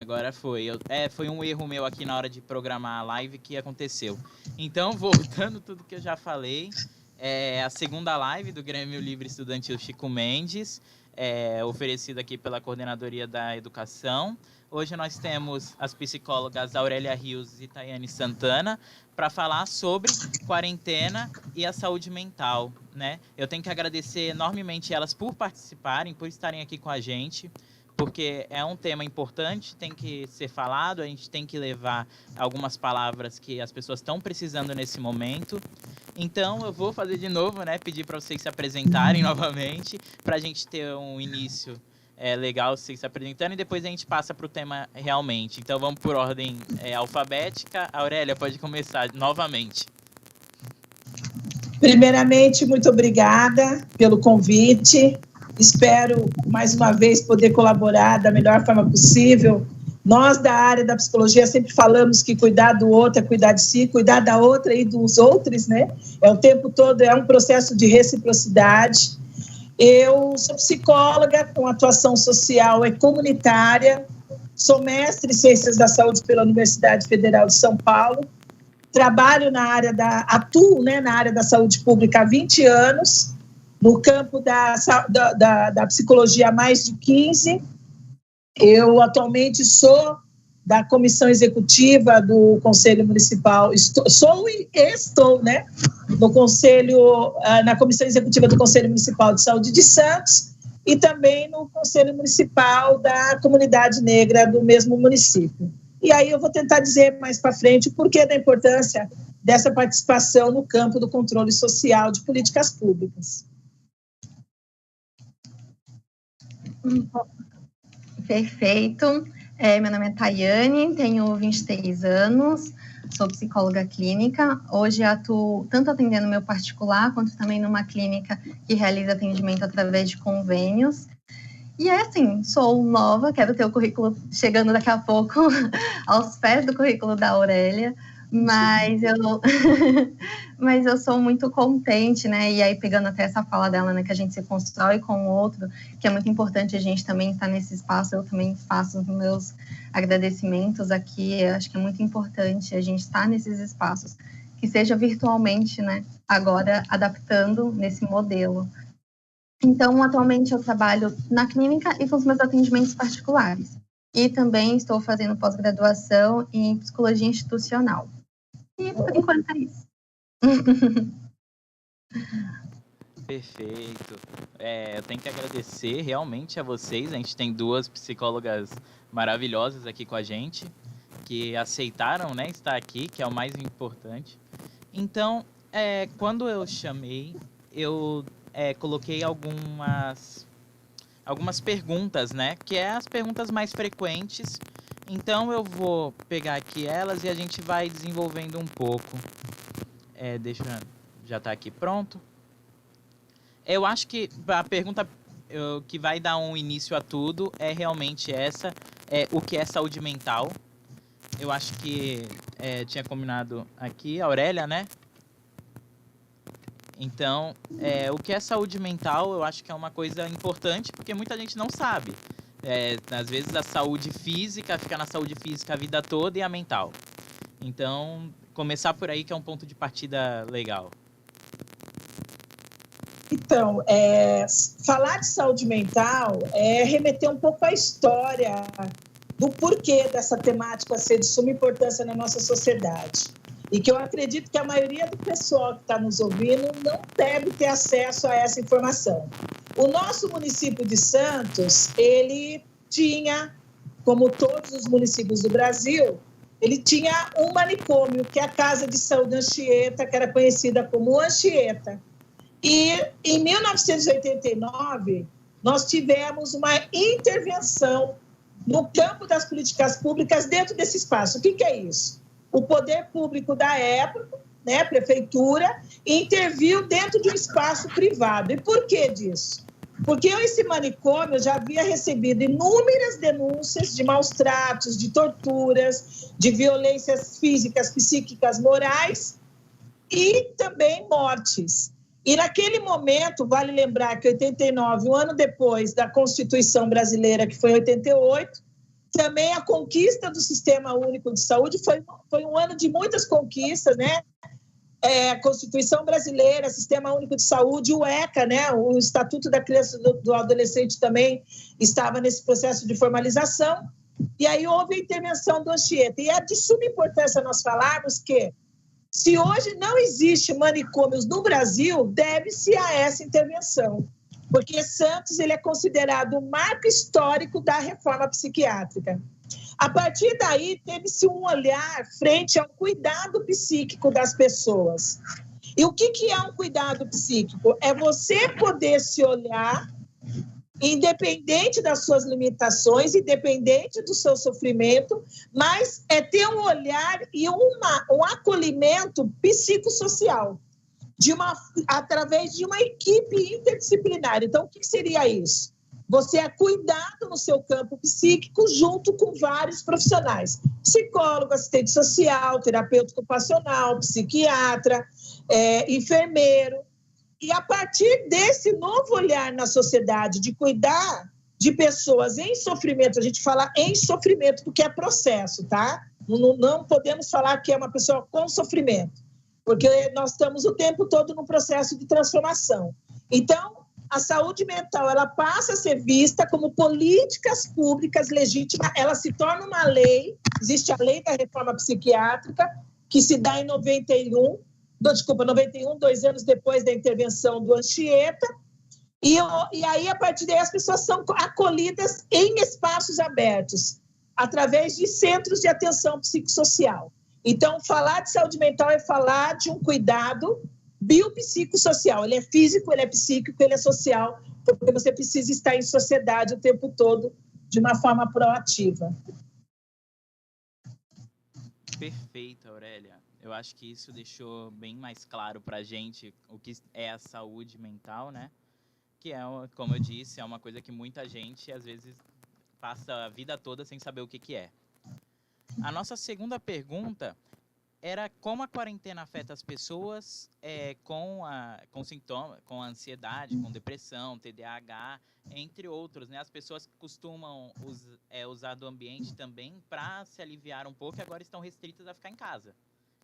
Agora foi. Foi um erro meu aqui na hora de programar a live que aconteceu. Então, voltando tudo que eu já falei, a segunda live do Grêmio Livre Estudantil Chico Mendes, oferecida aqui pela Coordenadoria da Educação. Hoje nós temos as psicólogas Aurélia Rios e Tayane Santana para falar sobre quarentena e a saúde mental, né? Eu tenho que agradecer enormemente elas por participarem, por estarem aqui com a gente, porque é um tema importante, tem que ser falado, a gente tem que levar algumas palavras que as pessoas estão precisando nesse momento. Então, eu vou fazer de novo, né? Pedir para vocês se apresentarem novamente, para a gente ter um início legal, vocês se apresentando, e depois a gente passa para o tema realmente. Então, vamos por ordem alfabética. Aurélia, pode começar novamente. Primeiramente, muito obrigada pelo convite. Espero, mais uma vez, poder colaborar da melhor forma possível. Nós, da área da psicologia, sempre falamos que cuidar do outro é cuidar de si, cuidar da outra e dos outros, né? O tempo todo é um processo de reciprocidade. Eu sou psicóloga com atuação social e comunitária, sou mestre em Ciências da Saúde pela Universidade Federal de São Paulo, atuo, né, na área da saúde pública há 20 anos, no campo da psicologia há mais de 15. Eu atualmente sou da comissão executiva do Conselho Municipal, estou, né, no Conselho, na comissão executiva do Conselho Municipal de Saúde de Santos e também no Conselho Municipal da Comunidade Negra do mesmo município. E aí eu vou tentar dizer mais para frente o porquê da importância dessa participação no campo do controle social de políticas públicas. Perfeito. Meu nome é Tayane, tenho 23 anos, sou psicóloga clínica. Hoje atuo tanto atendendo meu particular, quanto também numa clínica que realiza atendimento através de convênios. E assim, sou nova, quero ter o currículo chegando daqui a pouco aos pés do currículo da Aurélia, mas eu sou muito contente, né? E aí, pegando até essa fala dela, né, que a gente se constrói com o outro, que é muito importante a gente também estar nesse espaço. Eu também faço os meus agradecimentos aqui. Eu acho que é muito importante a gente estar nesses espaços, que seja virtualmente, né? Agora, adaptando nesse modelo. Então, atualmente eu trabalho na clínica e com os meus atendimentos particulares. E também estou fazendo pós-graduação em psicologia institucional. E, por enquanto, é isso. Perfeito. Eu tenho que agradecer realmente a vocês. A gente tem duas psicólogas maravilhosas aqui com a gente, que aceitaram, né, estar aqui, que é o mais importante. Então, quando eu chamei, eu coloquei algumas perguntas, né? Que é as perguntas mais frequentes. Então, eu vou pegar aqui elas e a gente vai desenvolvendo um pouco. Já está aqui pronto. Eu acho que a pergunta que vai dar um início a tudo é realmente essa. O que é saúde mental? Eu acho que tinha combinado aqui, a Aurélia, né? Então, o que é saúde mental, eu acho que é uma coisa importante, porque muita gente não sabe. Às vezes a saúde física, fica na saúde física a vida toda e a mental. Então, começar por aí que é um ponto de partida legal. Então, falar de saúde mental é remeter um pouco à história do porquê dessa temática ser de suma importância na nossa sociedade. E que eu acredito que a maioria do pessoal que está nos ouvindo não deve ter acesso a essa informação. O nosso município de Santos, ele tinha, como todos os municípios do Brasil, ele tinha um manicômio, que é a Casa de Saúde Anchieta, que era conhecida como Anchieta. E em 1989, nós tivemos uma intervenção no campo das políticas públicas dentro desse espaço. O que é isso? O poder público da época, né, a prefeitura, interviu dentro de um espaço privado. E por que disso? Porque esse manicômio já havia recebido inúmeras denúncias de maus tratos, de torturas, de violências físicas, psíquicas, morais e também mortes. E naquele momento, vale lembrar que 89, um ano depois da Constituição Brasileira, que foi em 88, Também a conquista do Sistema Único de Saúde foi um ano de muitas conquistas, né? A Constituição Brasileira, Sistema Único de Saúde, o ECA, né? O Estatuto da Criança e do Adolescente também estava nesse processo de formalização. E aí houve a intervenção do Anchieta. E é de suma importância nós falarmos que, se hoje não existe manicômios no Brasil, deve-se a essa intervenção, porque Santos ele é considerado um marco histórico da reforma psiquiátrica. A partir daí, teve-se um olhar frente ao cuidado psíquico das pessoas. E o que é um cuidado psíquico? É você poder se olhar, independente das suas limitações, independente do seu sofrimento, mas é ter um olhar e um acolhimento psicossocial, através de uma equipe interdisciplinar. Então, o que seria isso? Você é cuidado no seu campo psíquico junto com vários profissionais. Psicólogo, assistente social, terapeuta ocupacional, psiquiatra, enfermeiro. E a partir desse novo olhar na sociedade de cuidar de pessoas em sofrimento, a gente fala em sofrimento porque é processo, tá? Não podemos falar que é uma pessoa com sofrimento, porque nós estamos o tempo todo no processo de transformação. Então, a saúde mental, ela passa a ser vista como políticas públicas legítimas, ela se torna uma lei, existe a lei da reforma psiquiátrica, que se dá em 91, 2 anos depois da intervenção do Anchieta, e aí, a partir daí, as pessoas são acolhidas em espaços abertos, através de centros de atenção psicossocial. Então, falar de saúde mental é falar de um cuidado biopsicossocial. Ele é físico, ele é psíquico, ele é social, porque você precisa estar em sociedade o tempo todo de uma forma proativa. Perfeito, Aurélia. Eu acho que isso deixou bem mais claro para a gente o que é a saúde mental, né? Que é, como eu disse, é uma coisa que muita gente, às vezes, passa a vida toda sem saber o que é. A nossa segunda pergunta era como a quarentena afeta as pessoas com sintomas, com ansiedade, com depressão, TDAH, entre outros, né? As pessoas costumam usar do ambiente também para se aliviar um pouco e agora estão restritas a ficar em casa.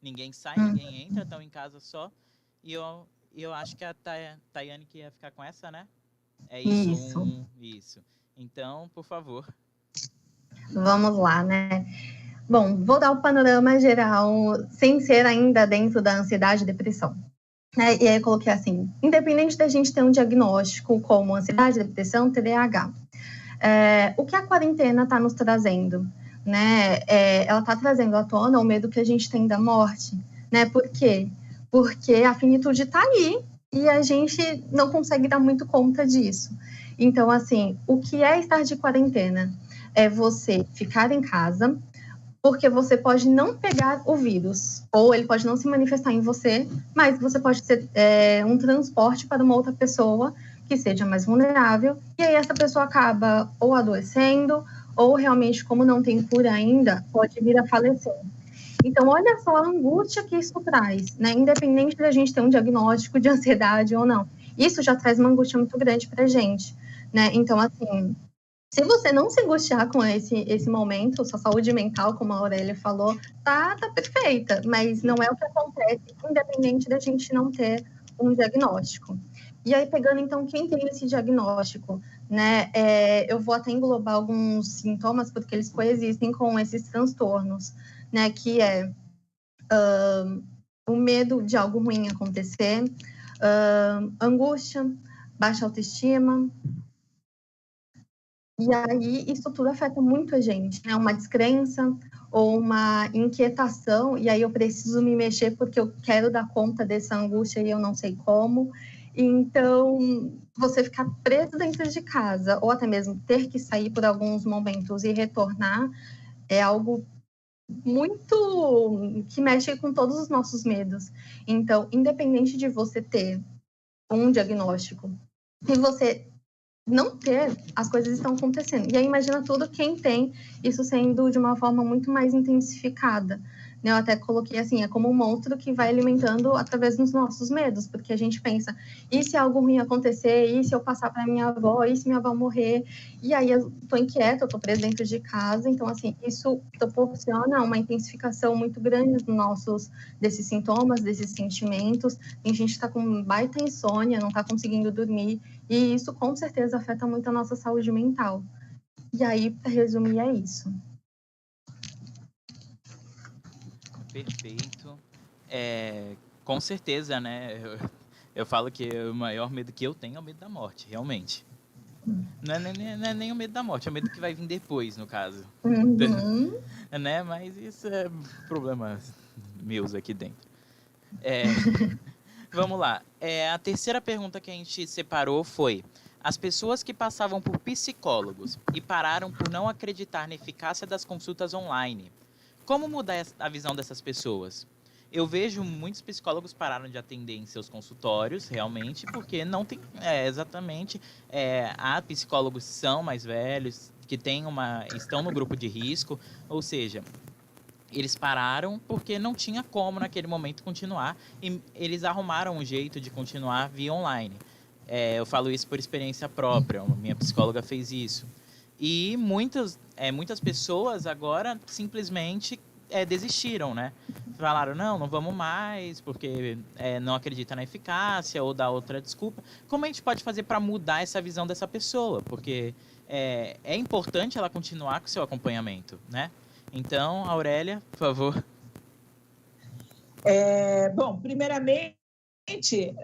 Ninguém sai, ninguém entra, estão em casa só. E eu acho que a Tayane que ia ficar com essa, né? É isso. Isso. Então, por favor. Vamos lá, né? Bom, vou dar o panorama geral, sem ser ainda dentro da ansiedade e depressão. E aí eu coloquei assim, independente da gente ter um diagnóstico como ansiedade, depressão, TDAH, o que a quarentena está nos trazendo? Né? Ela está trazendo à tona o medo que a gente tem da morte. Né? Por quê? Porque a finitude está aí e a gente não consegue dar muito conta disso. Então, assim, o que é estar de quarentena? É você ficar em casa, porque você pode não pegar o vírus, ou ele pode não se manifestar em você, mas você pode ser um transporte para uma outra pessoa que seja mais vulnerável, e aí essa pessoa acaba ou adoecendo, ou realmente, como não tem cura ainda, pode vir a falecer. Então, olha só a angústia que isso traz, né? Independente da gente ter um diagnóstico de ansiedade ou não. Isso já traz uma angústia muito grande para a gente, né? Então, assim, se você não se angustiar com esse momento, sua saúde mental, como a Aurélia falou, tá perfeita, mas não é o que acontece, independente da gente não ter um diagnóstico. E aí, pegando, então, quem tem esse diagnóstico, né, eu vou até englobar alguns sintomas, porque eles coexistem com esses transtornos, né, que é o medo de algo ruim acontecer, angústia, baixa autoestima. E aí, isso tudo afeta muito a gente, né? Uma descrença ou uma inquietação, e aí eu preciso me mexer porque eu quero dar conta dessa angústia e eu não sei como. Então, você ficar preso dentro de casa, ou até mesmo ter que sair por alguns momentos e retornar, é algo muito que mexe com todos os nossos medos. Então, independente de você ter um diagnóstico, se você não ter, as coisas estão acontecendo. E aí imagina tudo quem tem isso sendo de uma forma muito mais intensificada, Eu até coloquei assim, é como um monstro que vai alimentando através dos nossos medos, porque a gente pensa, e se algo ruim acontecer, e se eu passar para minha avó, e se minha avó morrer? E aí eu tô inquieta, eu tô presa dentro de casa, então assim, isso proporciona uma intensificação muito grande desses sintomas, desses sentimentos. Tem gente que tá com baita insônia, não tá conseguindo dormir, e isso com certeza afeta muito a nossa saúde mental. E aí, para resumir, é isso. Perfeito. Com certeza, né? Eu falo que o maior medo que eu tenho é o medo da morte, realmente. Não é nem o medo da morte, é o medo que vai vir depois, no caso. Uhum. Né? Mas isso é problemas meus aqui dentro. Vamos lá. A terceira pergunta que a gente separou foi: as pessoas que passavam por psicólogos e pararam por não acreditar na eficácia das consultas online, como mudar a visão dessas pessoas? Eu vejo muitos psicólogos pararam de atender em seus consultórios, realmente, porque não tem exatamente. Há psicólogos que são mais velhos, que estão no grupo de risco, ou seja, eles pararam porque não tinha como naquele momento continuar e eles arrumaram um jeito de continuar via online. Eu falo isso por experiência própria, minha psicóloga fez isso. E muitas pessoas agora simplesmente desistiram, né? Falaram, não vamos mais, porque não acredita na eficácia ou dá outra desculpa. Como a gente pode fazer para mudar essa visão dessa pessoa? Porque é importante ela continuar com o seu acompanhamento, né? Então, Aurélia, por favor. Bom, primeiramente,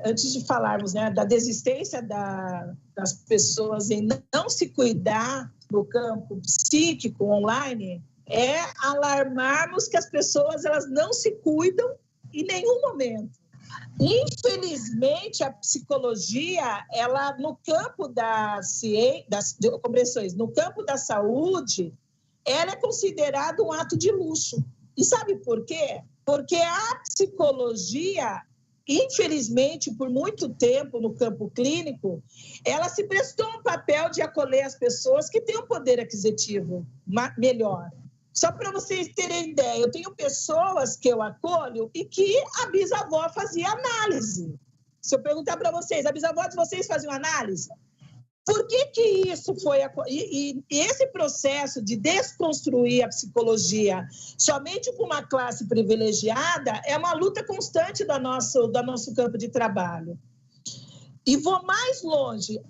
antes de falarmos, né, da desistência das pessoas em não se cuidar no campo psíquico online, é alarmarmos que as pessoas elas não se cuidam em nenhum momento. Infelizmente, a psicologia, ela no campo no campo da saúde, ela é considerada um ato de luxo. E sabe por quê? Porque a psicologia, infelizmente, por muito tempo no campo clínico, ela se prestou um papel de acolher as pessoas que têm um poder aquisitivo melhor. Só para vocês terem ideia, eu tenho pessoas que eu acolho e que a bisavó fazia análise. Se eu perguntar para vocês, a bisavó de vocês fazia análise? Por que isso foi... E esse processo de desconstruir a psicologia somente com uma classe privilegiada é uma luta constante do nosso campo de trabalho. E vou mais longe.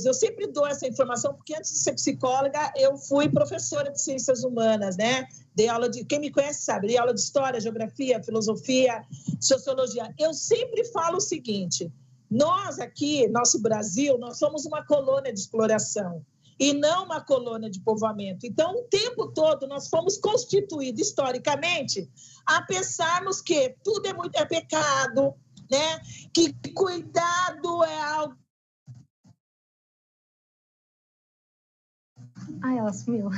Eu sempre dou essa informação, porque antes de ser psicóloga, eu fui professora de ciências humanas, né? Dei aula quem me conhece sabe, dei aula de história, geografia, filosofia, sociologia. Eu sempre falo o seguinte: nós aqui, nosso Brasil, nós somos uma colônia de exploração e não uma colônia de povoamento. Então, o tempo todo nós fomos constituídos historicamente a pensarmos que tudo é pecado, né? Que cuidado é algo... Ai, ela sumiu.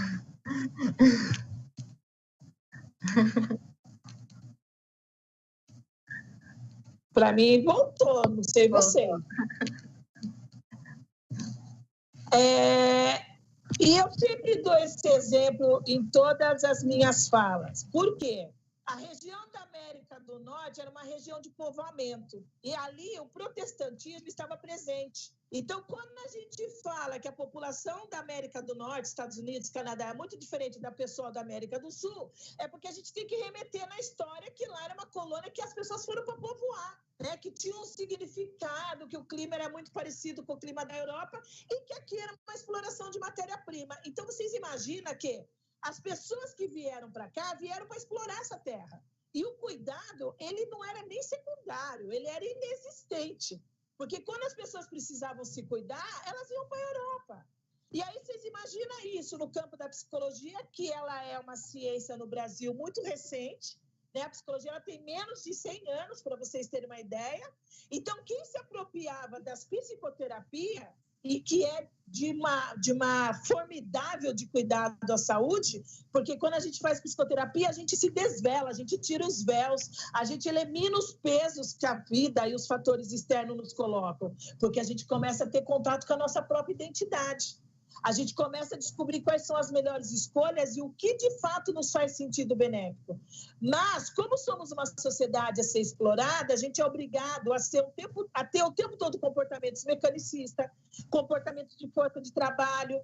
Para mim, voltou, não sei você. E eu sempre dou esse exemplo em todas as minhas falas. Por quê? A região da América do Norte era uma região de povoamento. E ali o protestantismo estava presente. Então, quando a gente fala que a população da América do Norte, Estados Unidos, Canadá, é muito diferente da pessoa da América do Sul, é porque a gente tem que remeter na história que lá era uma colônia que as pessoas foram para povoar, né? Que tinha um significado, que o clima era muito parecido com o clima da Europa e que aqui era uma exploração de matéria-prima. Então, vocês imaginam que as pessoas que vieram para cá vieram para explorar essa terra. E o cuidado, ele não era nem secundário, ele era inexistente. Porque quando as pessoas precisavam se cuidar, elas iam para a Europa. E aí vocês imaginam isso no campo da psicologia, que ela é uma ciência no Brasil muito recente, né? A psicologia ela tem menos de 100 anos, para vocês terem uma ideia. Então, quem se apropriava das psicoterapias, e que é de uma formidável de cuidado à saúde, porque quando a gente faz psicoterapia, a gente se desvela, a gente tira os véus, a gente elimina os pesos que a vida e os fatores externos nos colocam, porque a gente começa a ter contato com a nossa própria identidade. A gente começa a descobrir quais são as melhores escolhas e o que de fato nos faz sentido benéfico. Mas, como somos uma sociedade a ser explorada, a gente é obrigado a ter o tempo todo comportamentos mecanicistas, comportamentos de força de trabalho.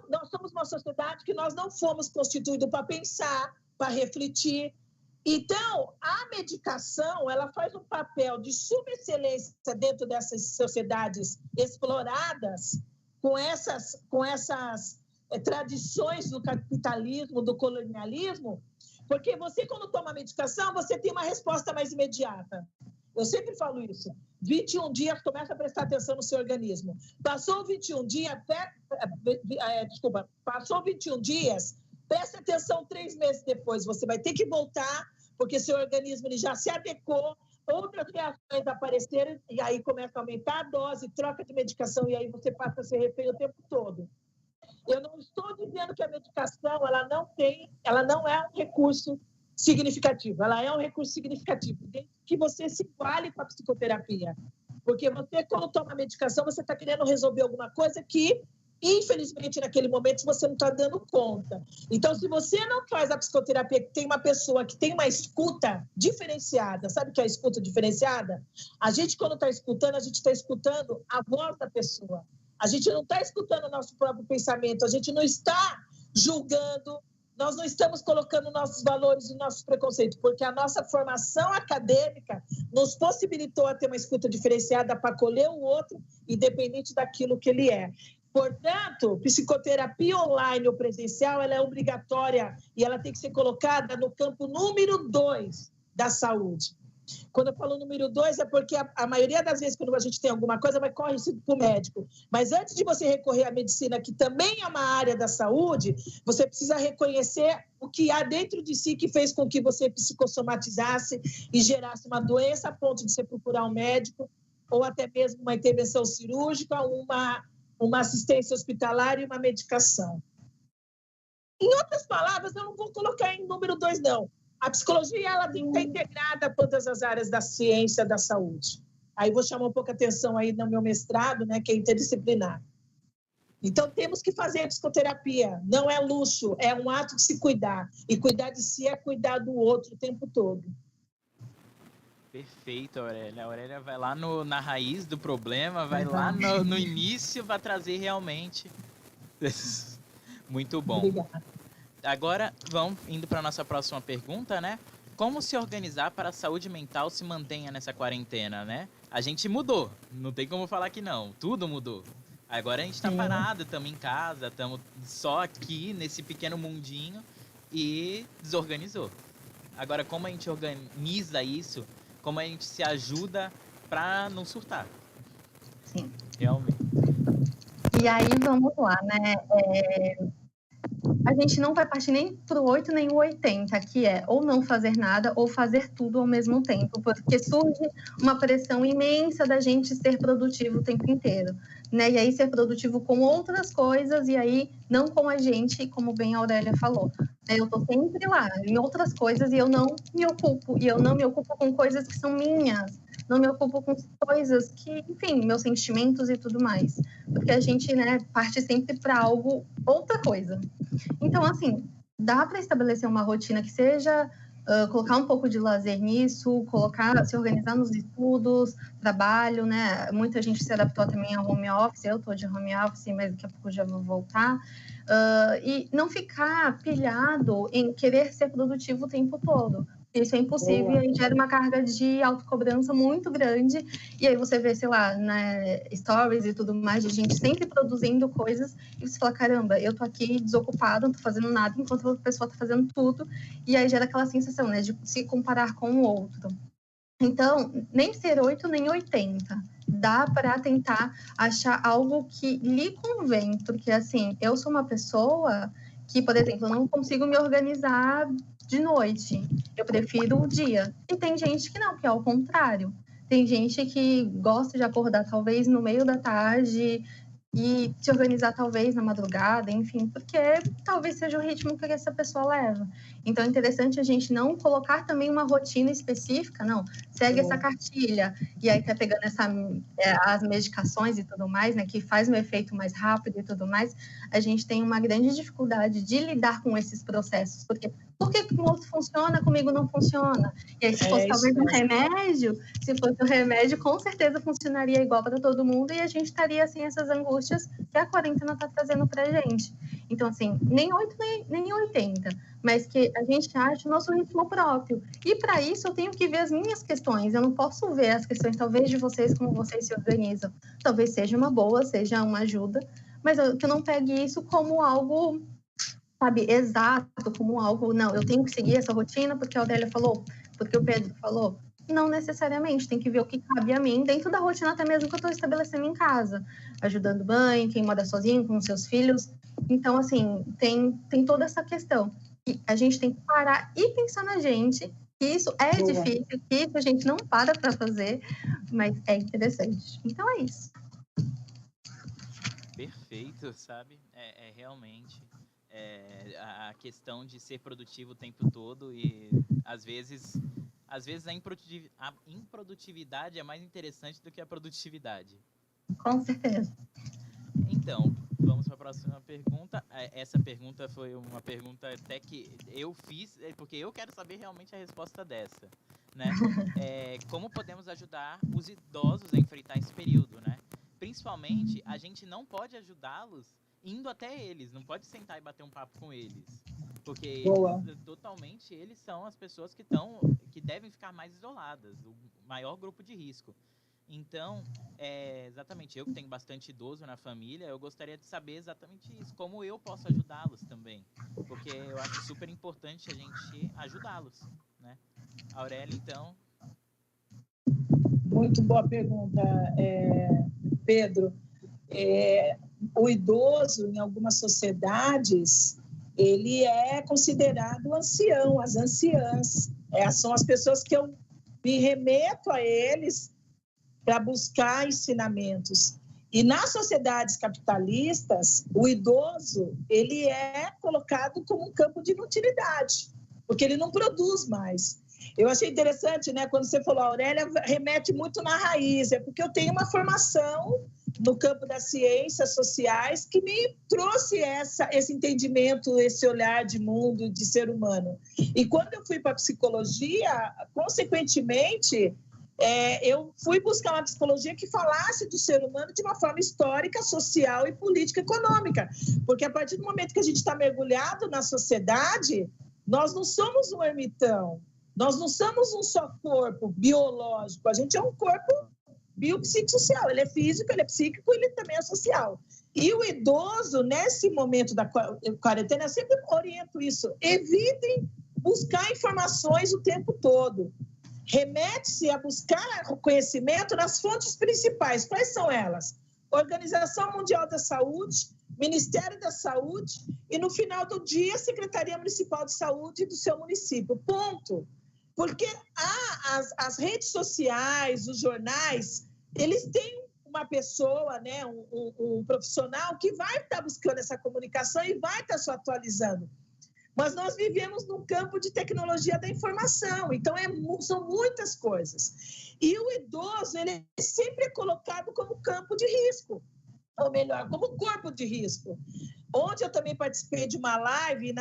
Nós somos uma sociedade que nós não fomos constituídos para pensar, para refletir. Então, a medicação, ela faz um papel de subexcelência dentro dessas sociedades exploradas, com essas tradições do capitalismo, do colonialismo, porque você, quando toma medicação, você tem uma resposta mais imediata. Eu sempre falo isso. 21 dias, começa a prestar atenção no seu organismo. Passou 21 dias, preste atenção 3 meses depois. Você vai ter que voltar, porque seu organismo ele já se adequou, outras reações apareceram, e aí começa a aumentar a dose, troca de medicação, e aí você passa a ser refém o tempo todo. Eu não estou dizendo que a medicação ela não é um recurso significativo, ela é um recurso significativo, desde que você se iguale com a psicoterapia. Porque você, quando toma medicação, você está querendo resolver alguma coisa que, infelizmente, naquele momento, você não está dando conta. Então, se você não faz a psicoterapia, que tem uma pessoa que tem uma escuta diferenciada, sabe o que é a escuta diferenciada? A gente, quando está escutando, a gente está escutando a voz da pessoa. A gente não está escutando o nosso próprio pensamento, a gente não está julgando, nós não estamos colocando nossos valores e nossos preconceitos, porque a nossa formação acadêmica nos possibilitou a ter uma escuta diferenciada para acolher o outro, independente daquilo que ele é. Portanto, psicoterapia online ou presencial, ela é obrigatória e ela tem que ser colocada no campo número 2 da saúde. Quando eu falo número 2, é porque a maioria das vezes, quando a gente tem alguma coisa, vai correr para o médico. Mas antes de você recorrer à medicina, que também é uma área da saúde, você precisa reconhecer o que há dentro de si que fez com que você psicossomatizasse e gerasse uma doença a ponto de você procurar um médico, ou até mesmo uma intervenção cirúrgica, uma assistência hospitalar e uma medicação. Em outras palavras, eu não vou colocar em número 2, não. A psicologia ela tem que estar integrada a todas as áreas da ciência da saúde. Aí vou chamar um pouco a atenção aí no meu mestrado, né, que é interdisciplinar. Então, temos que fazer psicoterapia. Não é luxo, é um ato de se cuidar. E cuidar de si é cuidar do outro o tempo todo. Perfeito, Aurélia. A Aurélia vai lá na raiz do problema, vai lá no início para trazer realmente. Muito bom. Obrigada. Agora, vamos indo para a nossa próxima pergunta, né? Como se organizar para a saúde mental se mantenha nessa quarentena, né? A gente mudou, não tem como falar que não, tudo mudou. Agora a gente tá parado, estamos em casa, estamos só aqui nesse pequeno mundinho e desorganizou. Agora, como a gente organiza isso, como a gente se ajuda para não surtar? Sim. Realmente. E aí, vamos lá, né? A gente não vai partir nem para o 8 nem o 80, que é ou não fazer nada ou fazer tudo ao mesmo tempo, porque surge uma pressão imensa da gente ser produtivo o tempo inteiro, né? E aí ser produtivo com outras coisas e aí não com a gente, como bem a Aurélia falou. Eu estou sempre lá, em outras coisas, e eu não me ocupo. E eu não me ocupo com coisas que são minhas. Não me ocupo com coisas que, enfim, meus sentimentos e tudo mais. Porque a gente, né, parte sempre para algo, outra coisa. Então, assim, dá para estabelecer uma rotina que seja colocar um pouco de lazer nisso, se organizar nos estudos, trabalho, né? Muita gente se adaptou também ao home office, eu estou de home office, mas daqui a pouco já vou voltar. E não ficar pilhado em querer ser produtivo o tempo todo. Isso é impossível e aí gera uma carga de autocobrança muito grande. E aí você vê, sei lá, né, stories e tudo mais, de gente sempre produzindo coisas e você fala, caramba, eu tô aqui desocupado, não tô fazendo nada, enquanto a outra pessoa tá fazendo tudo. E aí gera aquela sensação, né, de se comparar com o outro. Então, nem ser 8 nem 80. Dá para tentar achar algo que lhe convém, porque assim, eu sou uma pessoa que, por exemplo, eu não consigo me organizar de noite, eu prefiro o dia. E tem gente que não, que é ao contrário. Tem gente que gosta de acordar talvez no meio da tarde, e se organizar talvez na madrugada, enfim, porque talvez seja o ritmo que essa pessoa leva. Então é interessante a gente não colocar também uma rotina específica, não, segue essa cartilha, e aí tá pegando as medicações e tudo mais, né, que faz um efeito mais rápido e tudo mais, a gente tem uma grande dificuldade de lidar com esses processos, porque por que o outro funciona, comigo não funciona? E aí, se fosse talvez um remédio, se fosse um remédio, com certeza funcionaria igual para todo mundo e a gente estaria sem essas angústias que a quarentena está trazendo para a gente. Então, assim, nem 8, nem 80, mas que a gente ache o nosso ritmo próprio. E para isso eu tenho que ver as minhas questões, eu não posso ver as questões, talvez, de vocês, como vocês se organizam. Talvez seja uma boa, seja uma ajuda, mas que eu não pegue isso como algo, sabe, exato, como algo, não, eu tenho que seguir essa rotina porque a Odélia falou, porque o Pedro falou. Não necessariamente, tem que ver o que cabe a mim, dentro da rotina até mesmo que eu estou estabelecendo em casa, ajudando mãe, quem mora sozinho, com os seus filhos. Então, assim, tem toda essa questão. E a gente tem que parar e pensar na gente, que isso é difícil, que isso a gente não para fazer, mas é interessante. Então, é isso. Perfeito, sabe? Realmente a questão de ser produtivo o tempo todo e às vezes a improdutividade é mais interessante do que a produtividade. Com certeza. Então, vamos para a próxima pergunta. Essa pergunta foi uma pergunta até que eu fiz, porque eu quero saber realmente a resposta dessa, né? Como podemos ajudar os idosos a enfrentar esse período, né? Principalmente, a gente não pode ajudá-los indo até eles, não pode sentar e bater um papo com eles. Porque eles são as pessoas que devem ficar mais isoladas, o maior grupo de risco. Então, exatamente, eu que tenho bastante idoso na família, eu gostaria de saber exatamente isso, como eu posso ajudá-los também. Porque eu acho super importante a gente ajudá-los, né? Aurélia, então... Muito boa pergunta, Pedro. O idoso, em algumas sociedades, ele é considerado ancião, as anciãs. São as pessoas que eu me remeto a eles para buscar ensinamentos. E nas sociedades capitalistas, o idoso ele é colocado como um campo de inutilidade, porque ele não produz mais. Eu achei interessante, né, quando você falou, a Aurélia remete muito na raiz, porque eu tenho uma formação no campo das ciências sociais que me trouxe esse entendimento, esse olhar de mundo, de ser humano. E quando eu fui para a psicologia, consequentemente, eu fui buscar uma psicologia que falasse do ser humano de uma forma histórica, social e política econômica. Porque a partir do momento que a gente está mergulhado na sociedade, nós não somos um ermitão, nós não somos um só corpo biológico, a gente é um corpo biopsicossocial, ele é físico, ele é psíquico, ele também é social. E o idoso, nesse momento da quarentena, eu sempre oriento isso, evitem buscar informações o tempo todo. Remete-se a buscar conhecimento nas fontes principais. Quais são elas? Organização Mundial da Saúde, Ministério da Saúde e, no final do dia, Secretaria Municipal de Saúde do seu município. Ponto. Porque as redes sociais, os jornais, eles têm uma pessoa, né, um profissional que vai estar buscando essa comunicação e vai estar se atualizando. Mas nós vivemos num campo de tecnologia da informação, então são muitas coisas. E o idoso, ele sempre é colocado como campo de risco, ou melhor, como corpo de risco. Ontem eu também participei de uma live,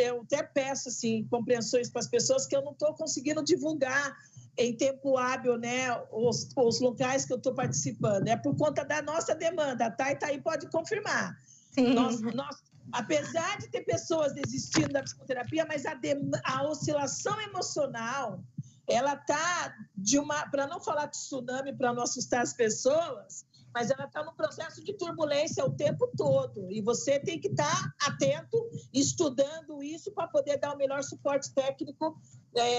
eu até peço assim, compreensões para as pessoas que eu não estou conseguindo divulgar em tempo hábil, né, os locais que eu estou participando. É por conta da nossa demanda, tá? E Thaí pode confirmar. Sim. Apesar de ter pessoas desistindo da psicoterapia, mas a oscilação emocional, ela está para não falar tsunami, para não assustar as pessoas, mas ela está num processo de turbulência o tempo todo. E você tem que estar atento, estudando isso para poder dar o melhor suporte técnico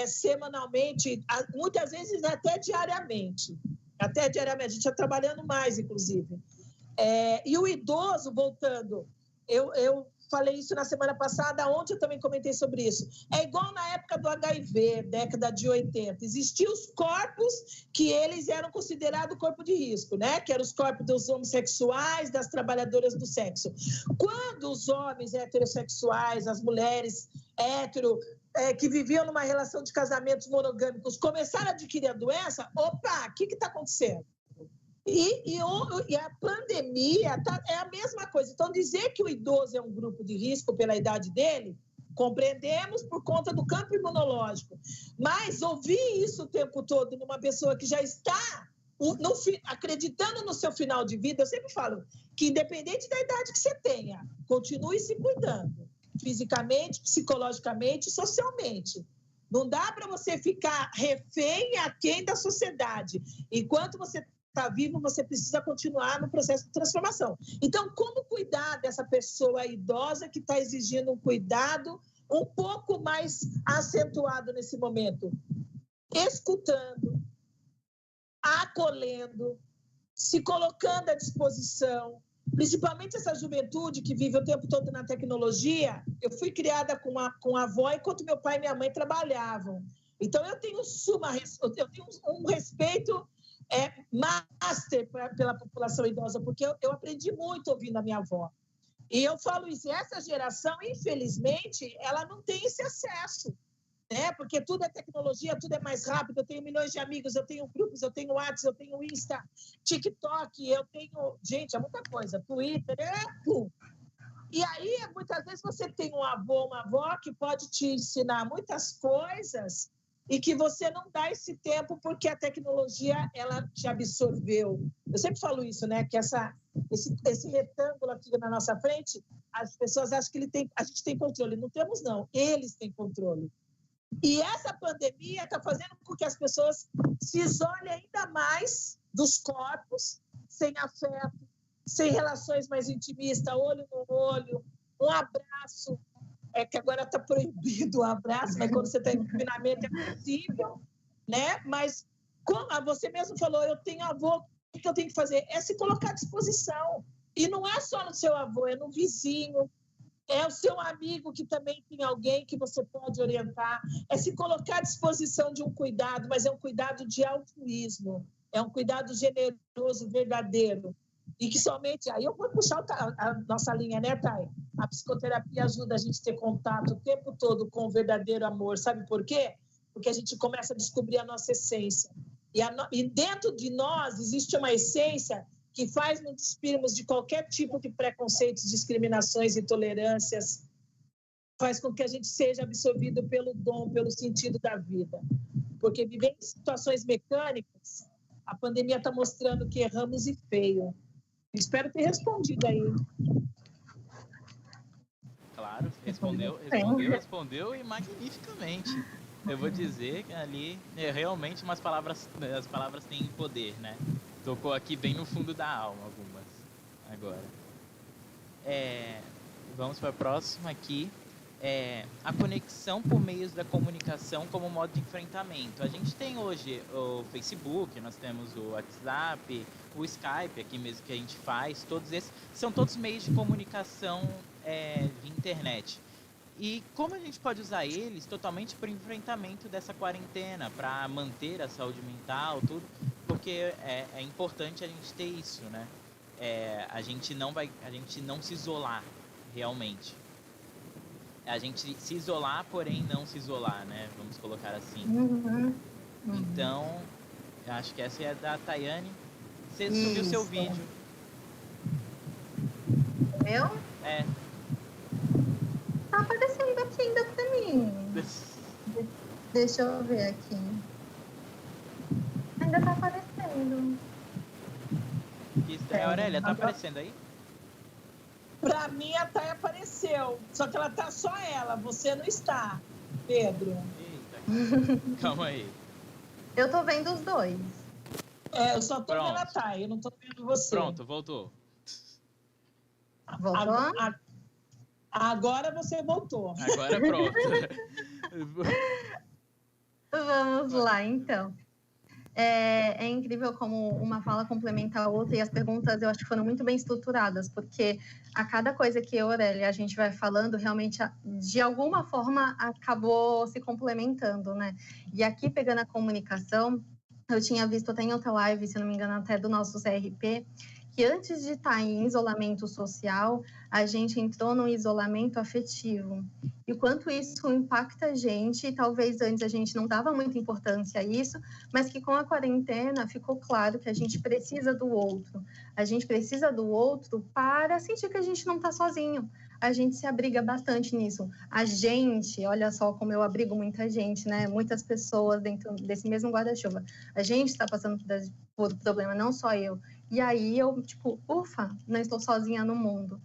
semanalmente, muitas vezes até diariamente. Até diariamente, a gente está trabalhando mais, inclusive. E o idoso, voltando, eu falei isso na semana passada, ontem eu também comentei sobre isso. É igual na época do HIV, década de 80. Existiam os corpos que eles eram considerados corpo de risco, né? Que eram os corpos dos homossexuais, das trabalhadoras do sexo. Quando os homens heterossexuais, as mulheres hétero, que viviam numa relação de casamentos monogâmicos, começaram a adquirir a doença, opa, o que está acontecendo? E a pandemia é a mesma coisa. Então, dizer que o idoso é um grupo de risco pela idade dele, compreendemos por conta do campo imunológico. Mas ouvir isso o tempo todo numa pessoa que já está acreditando no seu final de vida, eu sempre falo que, independente da idade que você tenha, continue se cuidando, fisicamente, psicologicamente, socialmente. Não dá para você ficar refém e aquém da sociedade. Enquanto você está vivo, você precisa continuar no processo de transformação. Então, como cuidar dessa pessoa idosa que está exigindo um cuidado um pouco mais acentuado nesse momento? Escutando, acolhendo, se colocando à disposição, principalmente essa juventude que vive o tempo todo na tecnologia. Eu fui criada com a avó enquanto meu pai e minha mãe trabalhavam. Então, eu tenho um respeito master pela população idosa, porque eu aprendi muito ouvindo a minha avó. E eu falo isso, essa geração, infelizmente, ela não tem esse acesso, né? Porque tudo é tecnologia, tudo é mais rápido. Eu tenho milhões de amigos, eu tenho grupos, eu tenho WhatsApp, eu tenho Insta, TikTok, eu tenho... Gente, é muita coisa. Twitter, E aí, muitas vezes, você tem um avô, uma avó que pode te ensinar muitas coisas e que você não dá esse tempo porque a tecnologia, ela te absorveu. Eu sempre falo isso, né? Que esse retângulo aqui na nossa frente, as pessoas acham que a gente tem controle. Não temos, não. Eles têm controle. E essa pandemia está fazendo com que as pessoas se isolem ainda mais dos corpos, sem afeto, sem relações mais intimistas, olho no olho, um abraço. Que agora está proibido o abraço, mas quando você está em confinamento é possível, né? Mas, como você mesmo falou, eu tenho avô, o que eu tenho que fazer? É se colocar à disposição. E não é só no seu avô, é no vizinho, é o seu amigo que também tem alguém que você pode orientar, é se colocar à disposição de um cuidado, mas é um cuidado de altruísmo, é um cuidado generoso, verdadeiro. E que somente... Aí eu vou puxar a nossa linha, né, Thay? A psicoterapia ajuda a gente a ter contato o tempo todo com o verdadeiro amor. Sabe por quê? Porque a gente começa a descobrir a nossa essência. E dentro de nós existe uma essência que faz nos despirmos de qualquer tipo de preconceitos, discriminações, intolerâncias, faz com que a gente seja absorvido pelo dom, pelo sentido da vida. Porque viver em situações mecânicas, a pandemia está mostrando que erramos e feio. Espero ter respondido aí. Claro, respondeu e magnificamente. Eu vou dizer que ali realmente as palavras têm poder, né? Tocou aqui bem no fundo da alma algumas. Agora. Vamos para a próxima aqui. A conexão por meios da comunicação como modo de enfrentamento. A gente tem hoje o Facebook, nós temos o WhatsApp, o Skype aqui mesmo que a gente faz, todos esses são todos meios de comunicação de internet. E como a gente pode usar eles totalmente para o enfrentamento dessa quarentena, para manter a saúde mental, tudo, porque é importante a gente ter isso, né? A gente não se isolar realmente. A gente se isolar, porém não se isolar, né? Vamos colocar assim. Então, eu acho que essa é da Tayane. Você subiu seu vídeo. Meu? Tá aparecendo aqui ainda pra mim. Deixa eu ver aqui. Ainda tá aparecendo. Aurélia, tá aparecendo aí? Para mim, a Thay apareceu. Só que ela tá só ela. Você não está, Pedro. Eita, calma aí. Eu tô vendo os dois. Eu só tô vendo a Thay. Eu não tô vendo você. Pronto, voltou. Voltou? Agora você voltou. Agora pronto. Vamos lá, então. É incrível como uma fala complementa a outra, e as perguntas eu acho que foram muito bem estruturadas, porque a cada coisa que eu, Aurélia, a gente vai falando, realmente, de alguma forma, acabou se complementando, né? E aqui, pegando a comunicação, eu tinha visto até em outra live, se não me engano, até do nosso CRP, que antes de estar em isolamento social, a gente entrou num isolamento afetivo. E o quanto isso impacta a gente, e talvez antes a gente não dava muita importância a isso, mas que com a quarentena ficou claro que a gente precisa do outro. A gente precisa do outro para sentir que a gente não está sozinho. A gente se abriga bastante nisso. A gente, olha só como eu abrigo muita gente, né? Muitas pessoas dentro desse mesmo guarda-chuva. A gente está passando por problema, não só eu. E aí eu, tipo, ufa, não estou sozinha no mundo.